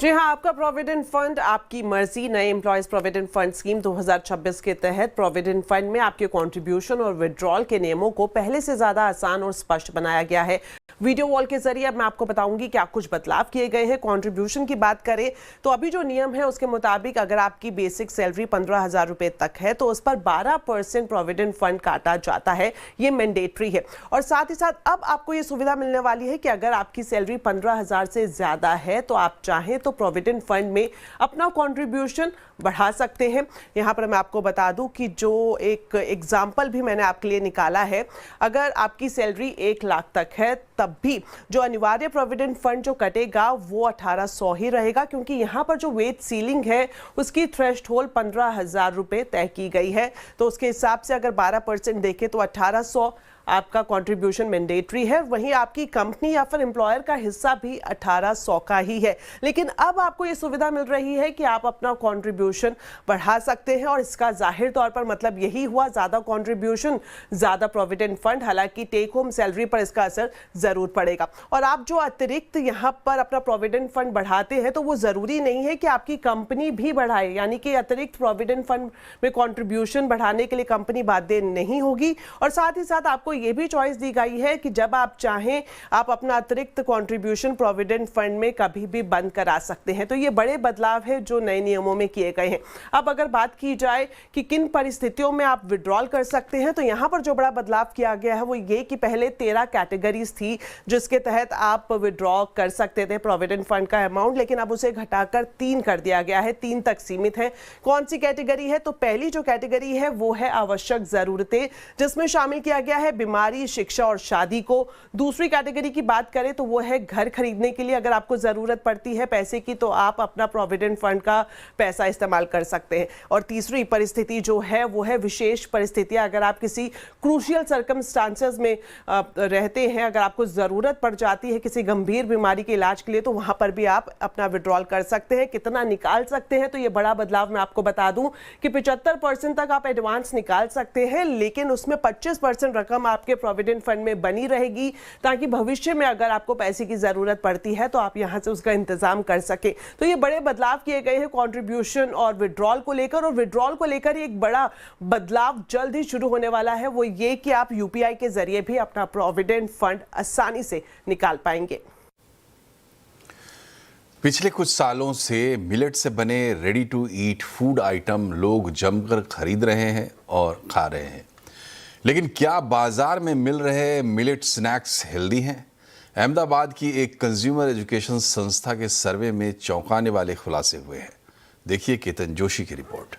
जी हाँ, आपका प्रोविडेंट फंड आपकी मर्जी नए एम्प्लॉयज प्रोविडेंट फंड स्कीम 2026 के तहत प्रोविडेंट फंड में आपके कंट्रीब्यूशन और विड्रॉल के नियमों को पहले से ज्यादा आसान और स्पष्ट बनाया गया है। वीडियो वॉल के जरिए अब मैं आपको बताऊंगी क्या कुछ बदलाव किए गए हैं। कंट्रीब्यूशन की बात करें तो अभी जो नियम है उसके मुताबिक अगर आपकी बेसिक सैलरी 15,000 रुपए तक है तो उस पर 12% प्रोविडेंट फंड काटा जाता है। ये मैंडेटरी है। और साथ ही साथ अब आपको ये सुविधा मिलने वाली है कि अगर आपकी सैलरी 15,000 से ज्यादा है तो आप चाहें तो प्रोविडेंट फंड में अपना कंट्रीब्यूशन बढ़ा सकते हैं। यहाँ पर मैं आपको बता दूं कि जो एक एग्जाम्पल भी मैंने आपके लिए निकाला है, अगर आपकी सैलरी 1 लाख तक है तब भी जो अनिवार्य प्रोविडेंट फंड जो कटेगा वो 1800 ही रहेगा, क्योंकि यहाँ पर जो वेज सीलिंग है उसकी थ्रेशोल्ड 15,000 रुपए तय की गई है। तो उसके हिसाब से अगर 12% देखें तो 1800 आपका कंट्रीब्यूशन मैंडेटरी है। वहीं आपकी कंपनी या फिर एम्प्लॉयर का हिस्सा भी 1800 का ही है। लेकिन अब आपको ये सुविधा मिल रही है कि आप अपना कंट्रीब्यूशन बढ़ा सकते हैं और इसका जाहिर तौर पर मतलब यही हुआ, ज्यादा कंट्रीब्यूशन ज्यादा प्रोविडेंट फंड। हालांकि टेक होम सैलरी पर इसका असर जरूर पड़ेगा। और आप जो अतिरिक्त यहाँ पर अपना प्रोविडेंट फंड बढ़ाते हैं तो वो जरूरी नहीं है कि आपकी कंपनी भी बढ़ाए, यानी कि अतिरिक्त प्रोविडेंट फंड में कंट्रीब्यूशन बढ़ाने के लिए कंपनी बाध्य नहीं होगी। और साथ ही साथ आपको ये भी चॉइस दी गई है कि जब आप चाहें आप अपना अतिरिक्त कंट्रीब्यूशन प्रोविडेंट फंड में कभी भी बंद करा सकते हैं। तो ये बड़े बदलाव है जो नए नियमों में किए गए हैं। अब अगर बात की जाए कि किन परिस्थितियों में आप विड्रॉल कर सकते हैं तो यहां पर जो बड़ा बदलाव किया गया है वो ये कि पहले 13 कैटेगरीज थी जिसके तहत आप विड्रॉ कर सकते थे प्रोविडेंट फंड का अमाउंट, लेकिन अब उसे घटाकर 3 कर दिया गया है। 3 तक सीमित है। कौन सी कैटेगरी है? तो पहली जो कैटेगरी है वो है आवश्यक जरूरतें, जिसमें शामिल किया गया है बीमारी, शिक्षा और शादी को। दूसरी कैटेगरी की बात करें तो वो है घर खरीदने के लिए अगर आपको जरूरत पड़ती है पैसे की तो आप अपना प्रोविडेंट फंड का पैसा इस्तेमाल कर सकते हैं। और तीसरी परिस्थिति जो है वो है विशेष परिस्थितियां, अगर आप किसी क्रूशियल सर्कमस्टांसेस में रहते हैं, अगर आपको जरूरत पड़ जाती है किसी गंभीर बीमारी के इलाज के लिए तो वहां पर भी आप अपना विड्रॉल कर सकते हैं। कितना निकाल सकते हैं तो ये बड़ा बदलाव मैं आपको बता दूं कि 75% तक आप एडवांस निकाल सकते हैं, लेकिन उसमें 25% रकम आपके प्रोविडेंट फंड में बनी रहेगी ताकि भविष्य में अगर आपको पैसे की जरूरत पड़ती है तो आप यहां से उसका इंतजाम कर सके। तो ये बड़े बदलाव किए गए हैं कंट्रीब्यूशन और विड्रॉल को लेकर। और विड्रॉल को लेकर एक बड़ा बदलाव जल्द ही शुरू होने वाला है, वो ये कि आप यूपीआई के जरिए भी अपना प्रोविडेंट फंड आसानी से निकाल पाएंगे। पिछले कुछ सालों से मिलेट से बने ready to eat food item लोग जमकर खरीद रहे हैं और खा रहे हैं, लेकिन क्या बाजार में मिल रहे मिलेट स्नैक्स हेल्दी हैं? अहमदाबाद की एक कंज्यूमर एजुकेशन संस्था के सर्वे में चौंकाने वाले खुलासे हुए हैं। देखिए केतन जोशी की रिपोर्ट।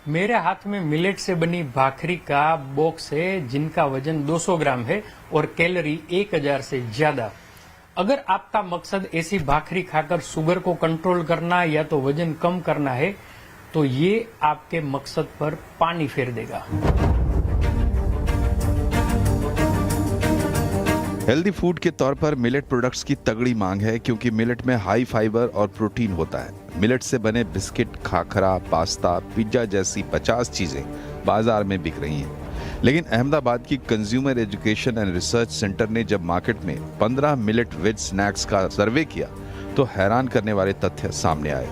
मेरे हाथ में मिलेट से बनी भाखरी का बॉक्स है जिनका वजन 200 ग्राम है और कैलोरी 1000 से ज्यादा। अगर आपका मकसद ऐसी भाखरी खाकर शुगर को कंट्रोल करना या तो वजन कम करना है तो ये आपके मकसद पर पानी फेर देगा। हेल्दी फूड के तौर पर मिलेट प्रोडक्ट्स की तगड़ी मांग है क्योंकि मिलेट में हाई फाइबर और प्रोटीन होता है। मिलेट से बने बिस्किट, खाखरा, पास्ता, पिज्जा जैसी 50 चीजें बाजार में बिक रही हैं। लेकिन अहमदाबाद की consumer education and research centre ने जब मार्केट में 15 मिलेट वेज स्नैक्स का सर्वे किया तो हैरान करने वाले तथ्य सामने आए।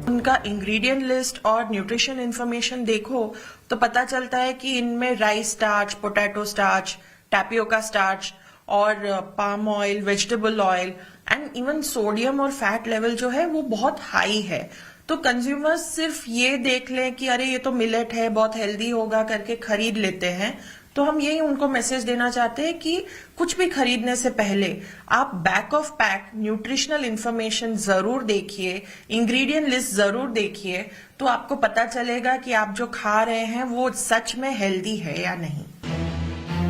उनका इंग्रेडिएंट लिस्ट और न्यूट्रिशन इंफॉर्मेशन देखो तो पता चलता है कि इनमें rice starch, potato starch, tapioca starch और palm oil, vegetable oil and even sodium और फैट लेवल जो है वो बहुत हाई है। तो कंज्यूमर्स सिर्फ ये देख लें कि अरे ये तो मिलेट है, बहुत हेल्दी होगा करके खरीद लेते हैं। तो हम यही उनको मैसेज देना चाहते हैं कि कुछ भी खरीदने से पहले आप back of pack nutritional information जरूर देखिए, इंग्रेडिएंट लिस्ट जरूर देखिए, तो आपको पता चलेगा कि आप जो खा रहे हैं वो सच में हेल्दी है या नहीं।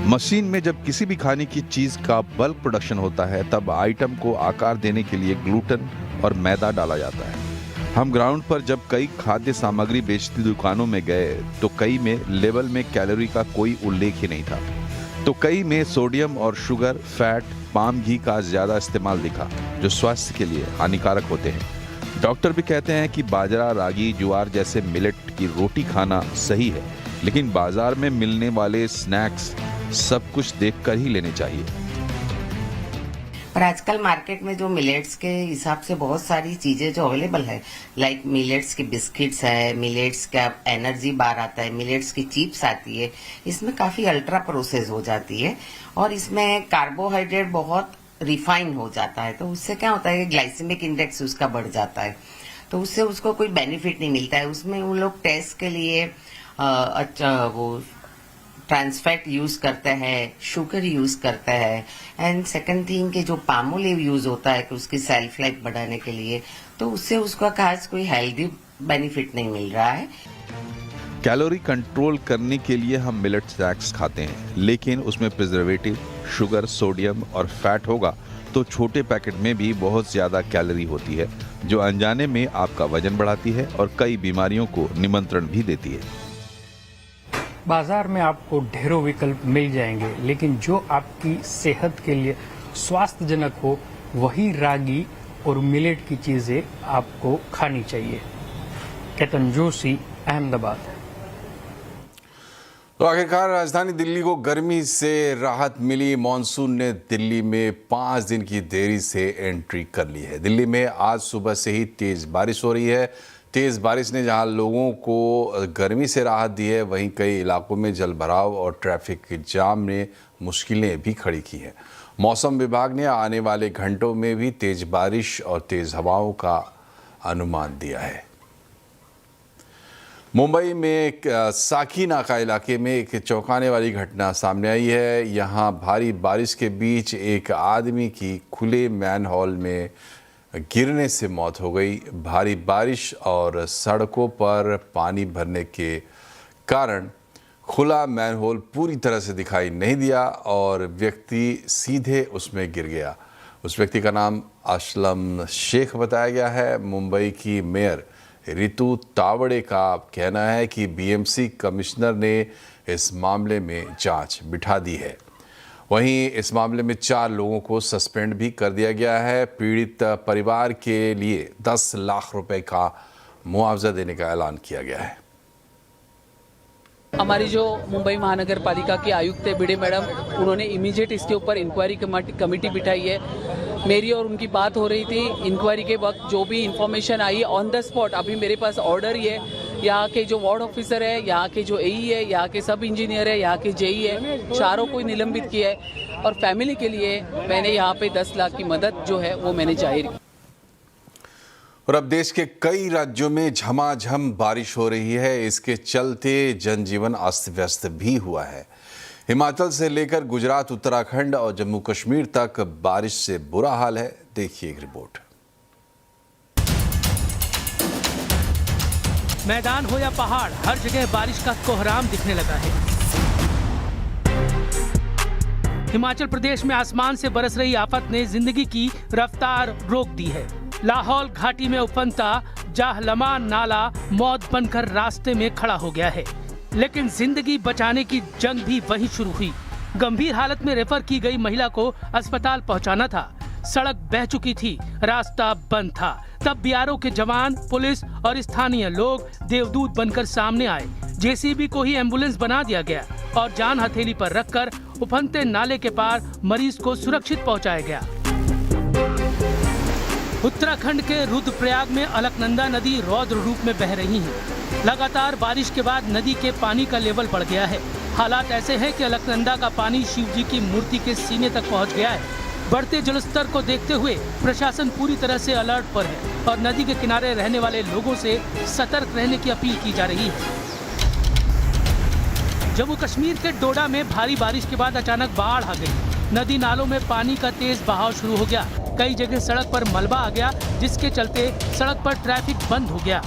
मशीन में जब किसी भी खाने की चीज का बल्क प्रोडक्शन होता है तब आइटम को आकार देने के लिए ग्लूटेन और मैदा डाला जाता है। हम ग्राउंड पर जब कई खाद्य सामग्री बेचती दुकानों में गए तो कई में लेबल में कैलोरी का कोई उल्लेख ही नहीं था, तो कई में सोडियम और शुगर, फैट, पाम घी का ज्यादा इस्तेमाल दिखा जो स्वास्थ्य के लिए हानिकारक होते हैं। डॉक्टर भी कहते हैं कि बाजरा, रागी, ज्वार जैसे मिलेट की रोटी खाना सही है, लेकिन बाजार में मिलने वाले स्नैक्स सब कुछ देखकर ही लेने चाहिए। पर आजकल मार्केट में जो मिलेट्स के हिसाब से बहुत सारी चीजें जो अवेलेबल है, लाइक मिलेट्स के बिस्किट्स है, मिलेट्स का एनर्जी बार आता है, मिलेट्स की चिप्स आती है, इसमें काफी अल्ट्रा प्रोसेस हो जाती है और इसमें कार्बोहाइड्रेट बहुत रिफाइन हो जाता है। तो उससे क्या होता है कि ग्लाइसेमिक इंडेक्स उसका बढ़ जाता है, तो उससे उसको कोई बेनिफिट नहीं मिलता है। उसमें उन लोग टेस्ट के लिए वो ट्रांसफैट यूज करते हैं, शुगर यूज करते हैं, एंड सेकंड थिंग कि जो पाम ऑयल यूज होता है कि उसकी सेल्फ लाइफ बढ़ाने के लिए, तो उससे उसका खास कोई हेल्दी बेनिफिट नहीं मिल रहा है। कैलोरी कंट्रोल करने के लिए हम मिलेट स्नैक्स खाते हैं, लेकिन उसमें प्रिजर्वेटिव, शुगर, सोडियम और फैट होगा तो छोटे पैकेट में भी बहुत ज्यादा कैलोरी होती है जो अनजाने में आपका वजन बढ़ाती है और कई बीमारियों को निमंत्रण भी देती है। बाजार में आपको ढेरों विकल्प मिल जाएंगे, लेकिन जो आपकी सेहत के लिए स्वास्थ्यजनक हो वही रागी और मिलेट की चीजें आपको खानी चाहिए। केतन जोशी, अहमदाबाद। तो आखिरकार राजधानी दिल्ली को गर्मी से राहत मिली। मॉनसून ने दिल्ली में 5 दिन की देरी से एंट्री कर ली है। दिल्ली में आज सुबह से ही तेज बारिश हो रही है। तेज बारिश ने जहां लोगों को गर्मी से राहत दी है, वहीं कई इलाकों में जलभराव और ट्रैफिक जाम ने मुश्किलें भी खड़ी की हैं। मौसम विभाग ने आने वाले घंटों में भी तेज बारिश और तेज हवाओं का अनुमान दिया है। मुंबई में साकी नाका इलाके में एक चौंकाने वाली घटना सामने आई है। यहां भारी बारिश के बीच एक आदमी की खुले मैनहोल में गिरने से मौत हो गई। भारी बारिश और सड़कों पर पानी भरने के कारण खुला मैनहोल पूरी तरह से दिखाई नहीं दिया और व्यक्ति सीधे उसमें गिर गया। उस व्यक्ति का नाम असलम शेख बताया गया है। मुंबई की मेयर रितु तावड़े का कहना है कि बीएमसी कमिश्नर ने इस मामले में जांच बिठा दी है। वहीं इस मामले में 4 लोगों को सस्पेंड भी कर दिया गया है। पीड़ित परिवार के लिए 10 लाख रुपए का मुआवजा देने का ऐलान किया गया है। हमारी जो मुंबई महानगर पालिका की आयुक्त है बीडे मैडम, उन्होंने इमीडिएट इसके ऊपर इंक्वायरी कमेटी बिठाई है। मेरी और उनकी बात हो रही थी। इंक्वायरी के वक्त जो भी information I on the spot, अभी मेरे पास ऑर्डर ही है, यहाँ के जो वार्ड ऑफिसर है, यहाँ के जो एई है, यहाँ के सब इंजीनियर है, यहाँ के जेई है, चारों को निलंबित किया है और फैमिली के लिए मैंने यहाँ पे 10 लाख की मदद जो है वो मैंने जाहिर की। और अब देश के कई राज्यों में झमाझम बारिश हो रही है। इसके चलते जनजीवन अस्त व्यस्त भी हुआ है। हिमाचल से लेकर गुजरात, उत्तराखंड और जम्मू कश्मीर तक बारिश से बुरा हाल है। देखिए एक रिपोर्ट। मैदान हो या पहाड़, हर जगह बारिश का कोहराम दिखने लगा है। हिमाचल प्रदेश में आसमान से बरस रही आफत ने जिंदगी की रफ्तार रोक दी है। लाहौल घाटी में उफनता जाहलमा नाला मौत बनकर रास्ते में खड़ा हो गया है, लेकिन जिंदगी बचाने की जंग भी वहीं शुरू हुई। गंभीर हालत में रेफर की गई महिला को अस्पताल पहुंचाना था। सड़क बह चुकी थी, रास्ता बंद था। तब बीआरओ के जवान, पुलिस और स्थानीय लोग देवदूत बनकर सामने आए। जेसीबी को ही एम्बुलेंस बना दिया गया और जान हथेली पर रखकर उफनते नाले के पार मरीज को सुरक्षित पहुंचाया गया। उत्तराखंड के रुद्रप्रयाग में अलकनंदा नदी रौद्र रूप में बह रही है। लगातार बारिश के बाद नदी के पानी का लेवल बढ़ गया है। हालात ऐसे हैं कि अलकनंदा का पानी शिव जी की मूर्ति के सीने तक पहुंच गया है। बढ़ते जलस्तर को देखते हुए प्रशासन पूरी तरह से अलर्ट पर है और नदी के किनारे रहने वाले लोगों से सतर्क रहने की अपील की जा रही है। जम्मू कश्मीर के डोडा में भारी बारिश के बाद अचानक बाढ़ आ गई। नदी नालों में पानी का तेज बहाव शुरू हो गया। कई जगह सड़क पर मलबा आ गया, जिसके चलते सड़क पर ट्रैफिक बंद हो गया।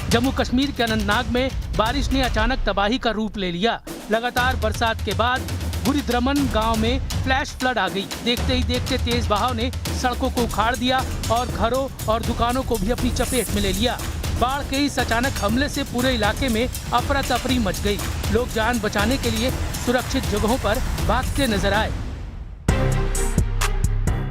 जम्मू कश्मीर के अनंतनाग में बारिश ने अचानक तबाही का रूप ले लिया। लगातार बरसात के बाद गुरुद्रमन गांव में फ्लैश फ्लड आ गई। देखते ही देखते तेज बहाव ने सड़कों को उखाड़ दिया और घरों और दुकानों को भी अपनी चपेट में ले लिया। बाढ़ के इस अचानक हमले से पूरे इलाके में अफरा तफरी मच गई। लोग जान बचाने के लिए सुरक्षित जगहों पर भागते नजर आए।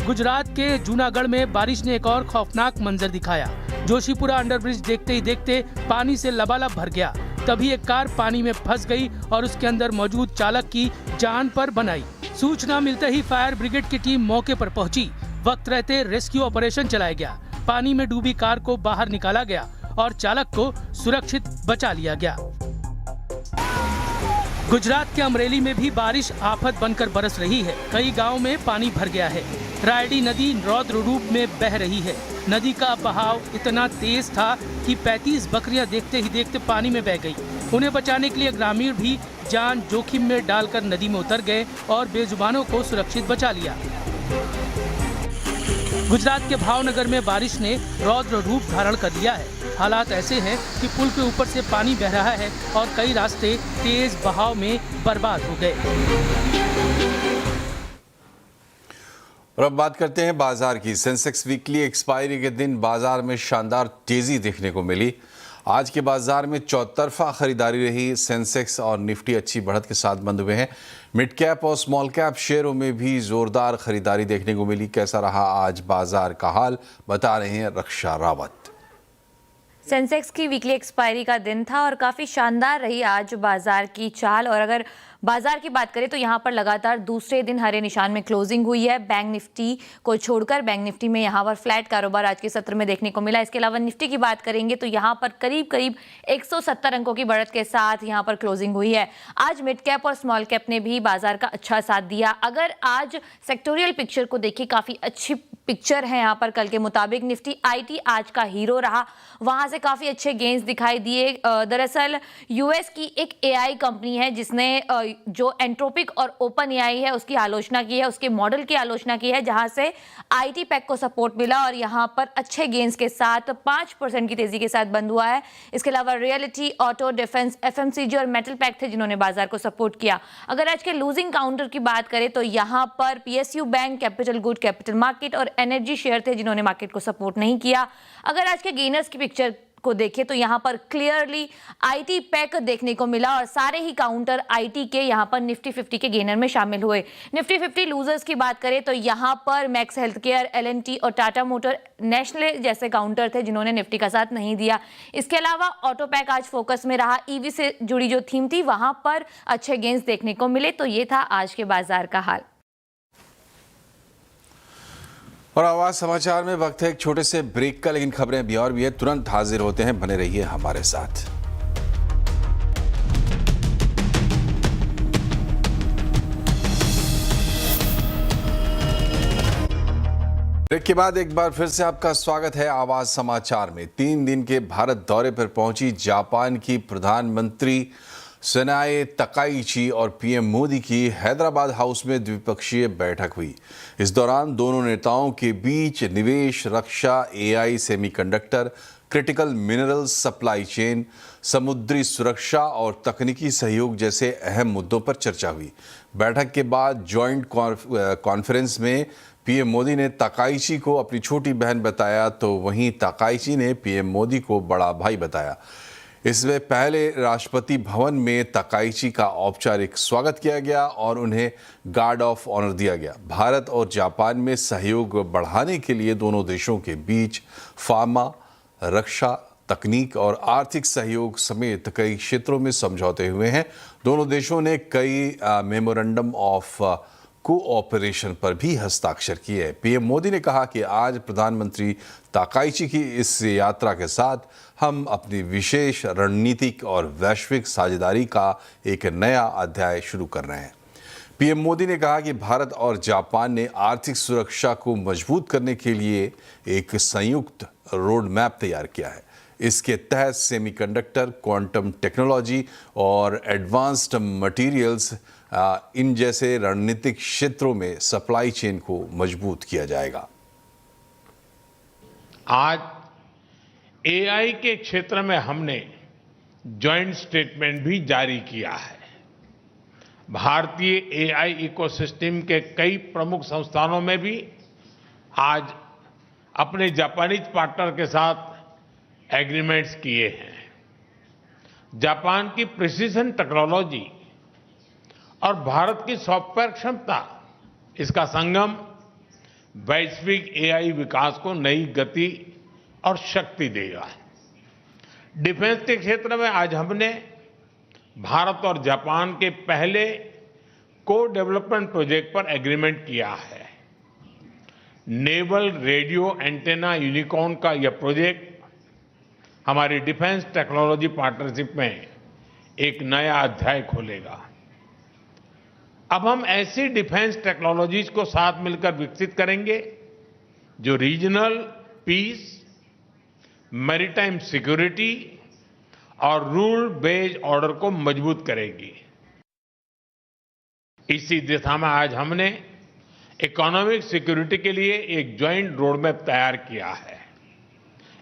गुजरात के जूनागढ़ में बारिश ने एक और खौफनाक मंजर दिखाया। जोशीपुरा अंडरब्रिज देखते ही देखते पानी से लबालब भर गया। तभी एक कार पानी में फंस गई और उसके अंदर मौजूद चालक की जान पर बनाई। सूचना मिलते ही फायर ब्रिगेड की टीम मौके पर पहुंची। वक्त रहते रेस्क्यू ऑपरेशन चलाया गया। पानी में डूबी कार को बाहर निकाला गया और चालक को सुरक्षित बचा लिया गया। गुजरात के अमरेली में भी बारिश आफत बनकर बरस रही है। कई गांवों में पानी भर गया है। रायडी नदी रौद्र रूप में बह रही है। नदी का बहाव इतना तेज था कि 35 बकरियां देखते ही देखते पानी में बह गई। उन्हें बचाने के लिए ग्रामीण भी जान जोखिम में डालकर नदी में उतर गए और बेजुबानों को सुरक्षित बचा लिया। गुजरात के भावनगर में बारिश ने रौद्र रूप धारण कर लिया है। हालात ऐसे हैं कि पुल के ऊपर से पानी बह रहा है और कई रास्ते तेज बहाव में बर्बाद हो गए। और अब बात करते हैं बाजार की। सेंसेक्स वीकली एक्सपायरी के दिन बाजार में शानदार तेजी देखने को मिली। आज के बाजार में चौतरफा खरीदारी रही। सेंसेक्स और निफ्टी अच्छी बढ़त के साथ बंद हुए हैं। मिड कैप और स्मॉल कैप शेयरों में भी जोरदार खरीदारी देखने को मिली। कैसा रहा आज बाजार का हाल, बता रहे हैं रक्षा रावत। सेंसेक्स की वीकली एक्सपायरी का दिन था और काफ़ी शानदार रही आज बाजार की चाल। और अगर बाजार की बात करें तो यहाँ पर लगातार दूसरे दिन हरे निशान में क्लोजिंग हुई है। बैंक निफ्टी को छोड़कर बैंक निफ्टी में यहाँ पर फ्लैट कारोबार आज के सत्र में देखने को मिला। इसके अलावा निफ्टी की बात करेंगे तो यहाँ पर करीब करीब 170 अंकों की बढ़त के साथ यहाँ पर क्लोजिंग हुई है। आज मिड कैप और स्मॉल कैप ने भी बाजार का अच्छा साथ दिया। अगर आज सेक्टोरियल पिक्चर को देखिए, काफ़ी अच्छी पिक्चर है यहाँ पर। कल के मुताबिक निफ्टी आईटी आज का हीरो रहा, वहां से काफी अच्छे गेन्स दिखाई दिए। दरअसल यूएस की एक एआई कंपनी है जिसने जो एंट्रोपिक और ओपन एआई है उसकी आलोचना की है, उसके मॉडल की आलोचना की है, जहां से आईटी पैक को सपोर्ट मिला और यहाँ पर अच्छे गेन्स के साथ 5% की तेजी के साथ बंद हुआ है। इसके अलावा रियलिटी, ऑटो, डिफेंस, एफएमसीजी और मेटल पैक थे जिन्होंने बाजार को सपोर्ट किया। अगर आज के लूजिंग काउंटर की बात करें तो यहाँ पर PSU bank, capital good, capital market और एनर्जी शेयर थे जिन्होंने मार्केट को सपोर्ट नहीं किया। अगर आज के गेनर्स की पिक्चर को देखें तो यहाँ पर क्लियरली आईटी पैक देखने को मिला और सारे ही काउंटर आईटी के यहाँ पर निफ्टी 50 के गेनर में शामिल हुए। निफ्टी 50 लूजर्स की बात करें तो यहाँ पर मैक्स हेल्थ केयर, एलएनटी और टाटा मोटर, नेशनल जैसे काउंटर थे जिन्होंने निफ्टी का साथ नहीं दिया। इसके अलावा ऑटो पैक आज फोकस में रहा। ईवी से जुड़ी जो थीम थी वहां पर अच्छे गेन्स देखने को मिले। तो ये था आज के बाजार का हाल। और आवाज समाचार में वक्त है एक छोटे से ब्रेक का, लेकिन खबरें अभी और भी है। तुरंत हाजिर होते हैं, बने रहिए हमारे साथ। ब्रेक के बाद एक बार फिर से आपका स्वागत है आवाज समाचार में। 3 दिन के भारत दौरे पर पहुंची जापान की प्रधानमंत्री सनाए तकाइची और पीएम मोदी की हैदराबाद हाउस में द्विपक्षीय बैठक हुई। इस दौरान दोनों नेताओं के बीच निवेश, रक्षा, AI, semiconductor, critical minerals supply chain, समुद्री सुरक्षा और तकनीकी सहयोग जैसे अहम मुद्दों पर चर्चा हुई। बैठक के बाद जॉइंट कॉन्फ्रेंस में पीएम मोदी ने तकाइची को अपनी छोटी बहन बताया, तो वहीं तकाइची ने पीएम मोदी को बड़ा भाई बताया। इसमें पहले राष्ट्रपति भवन में तकाइची का औपचारिक स्वागत किया गया और उन्हें गार्ड ऑफ ऑनर दिया गया। भारत और जापान में सहयोग बढ़ाने के लिए दोनों देशों के बीच फार्मा, रक्षा, तकनीक और आर्थिक सहयोग समेत कई क्षेत्रों में समझौते हुए हैं। दोनों देशों ने कई मेमोरेंडम ऑफ कोऑपरेशन पर भी हस्ताक्षर किए। पीएम मोदी ने कहा कि आज प्रधानमंत्री ताकाइची की इस यात्रा के साथ हम अपनी विशेष रणनीतिक और वैश्विक साझेदारी का एक नया अध्याय शुरू कर रहे हैं। पीएम मोदी ने कहा कि भारत और जापान ने आर्थिक सुरक्षा को मजबूत करने के लिए एक संयुक्त रोड मैप तैयार किया है। इसके तहत सेमीकंडक्टर, क्वांटम टेक्नोलॉजी और एडवांस्ड मटेरियल्स इन जैसे रणनीतिक क्षेत्रों में सप्लाई चेन को मजबूत किया जाएगा। आज एआई के क्षेत्र में हमने जॉइंट स्टेटमेंट भी जारी किया है। भारतीय एआई इकोसिस्टम के कई प्रमुख संस्थानों में भी आज अपने जापानीज पार्टनर के साथ एग्रीमेंट्स किए हैं। जापान की प्रिसीजन टेक्नोलॉजी और भारत की सॉफ्टवेयर क्षमता, इसका संगम वैश्विक एआई विकास को नई गति और शक्ति देगा। डिफेंस के क्षेत्र में आज हमने भारत और जापान के पहले को डेवलपमेंट प्रोजेक्ट पर एग्रीमेंट किया है। नेवल रेडियो एंटेना यूनिकॉर्न का यह प्रोजेक्ट हमारी डिफेंस टेक्नोलॉजी पार्टनरशिप में एक नया अध्याय खोलेगा। अब हम ऐसी डिफेंस टेक्नोलॉजीज को साथ मिलकर विकसित करेंगे जो रीजनल पीस, मैरीटाइम सिक्योरिटी और रूल बेस्ड ऑर्डर को मजबूत करेगी। इसी दिशा में आज हमने इकोनॉमिक सिक्योरिटी के लिए एक ज्वाइंट रोडमैप तैयार किया है।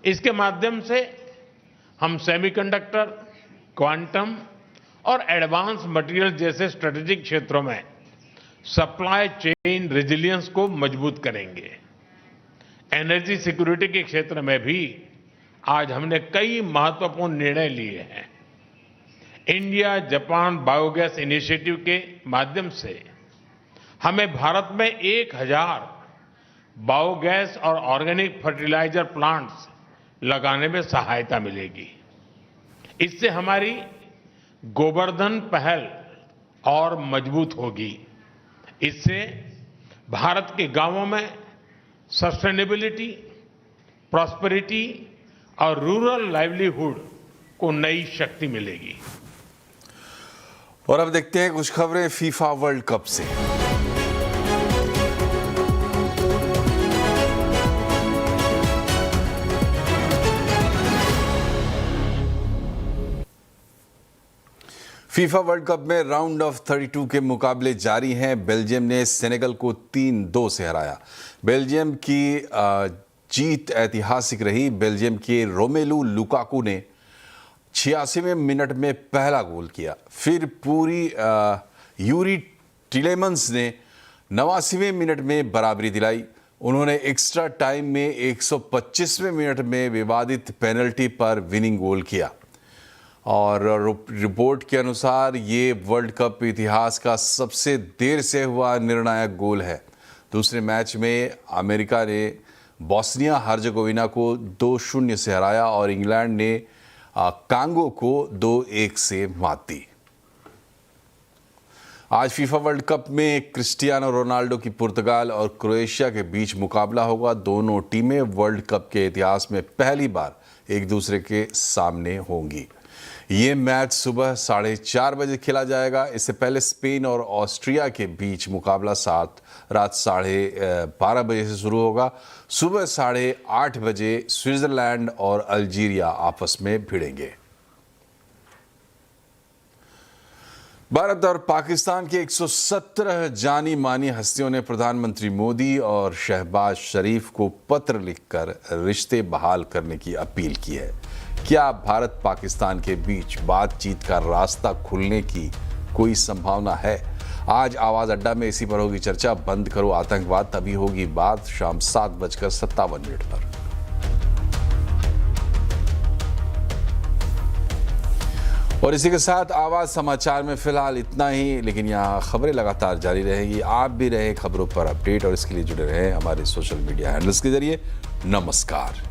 इसके माध्यम से हम सेमीकंडक्टर, क्वांटम और एडवांस मटेरियल जैसे स्ट्रेटेजिक क्षेत्रों में सप्लाई चेन रेजिलियंस को मजबूत करेंगे। एनर्जी सिक्योरिटी के क्षेत्र में भी आज हमने कई महत्वपूर्ण निर्णय लिए हैं। इंडिया जापान बायोगैस इनिशिएटिव के माध्यम से हमें भारत में 1000 बायोगैस और ऑर्गेनिक फर्टिलाइजर प्लांट्स लगाने में सहायता मिलेगी। इससे हमारी गोवर्धन पहल और मजबूत होगी। इससे भारत के गांवों में सस्टेनेबिलिटी, प्रॉस्पेरिटी और रूरल लाइवलीहुड को नई शक्ति मिलेगी। और अब देखते हैं कुछ खबरें फीफा वर्ल्ड कप से। फीफा वर्ल्ड कप में राउंड ऑफ 32 के मुकाबले जारी हैं। बेल्जियम ने सेनेगल को 3-2 से हराया। बेल्जियम की जीत ऐतिहासिक रही। बेल्जियम के रोमेलू लुकाकू ने 86वें मिनट में पहला गोल किया। फिर यूरी टिलेमंस ने 89वें मिनट में बराबरी दिलाई। उन्होंने एक्स्ट्रा टाइम में 125वें मिनट में विवादित पेनल्टी पर विनिंग गोल किया। और रिपोर्ट के अनुसार ये वर्ल्ड कप इतिहास का सबसे देर से हुआ निर्णायक गोल है। दूसरे मैच में अमेरिका ने बोस्निया हर्जेगोविना को 2-0 से हराया और इंग्लैंड ने कांगो को 2-1 से मात दी। आज फीफा वर्ल्ड कप में क्रिस्टियानो रोनाल्डो की पुर्तगाल और क्रोएशिया के बीच मुकाबला होगा। दोनों टीमें वर्ल्ड कप के इतिहास में पहली बार एक दूसरे के सामने होंगी। ये मैच सुबह 4:30 बजे खेला जाएगा। इससे पहले स्पेन और ऑस्ट्रिया के बीच मुकाबला रात 12:30 बजे से शुरू होगा। सुबह 8:30 बजे स्विट्जरलैंड और अल्जीरिया आपस में भिड़ेंगे। भारत और पाकिस्तान के 117 जानी मानी हस्तियों ने प्रधानमंत्री मोदी और शहबाज शरीफ को पत्र लिखकर रिश्ते बहाल करने की अपील की है। क्या भारत पाकिस्तान के बीच बातचीत का रास्ता खुलने की कोई संभावना है? आज आवाज अड्डा में इसी पर होगी चर्चा। बंद करो आतंकवाद, तभी होगी बात, शाम 7:57 पर। और इसी के साथ आवाज समाचार में फिलहाल इतना ही, लेकिन यहाँ खबरें लगातार जारी रहेंगी। आप भी रहे खबरों पर अपडेट और इसके लिए जुड़े रहे हमारे सोशल मीडिया हैंडल्स के जरिए। नमस्कार।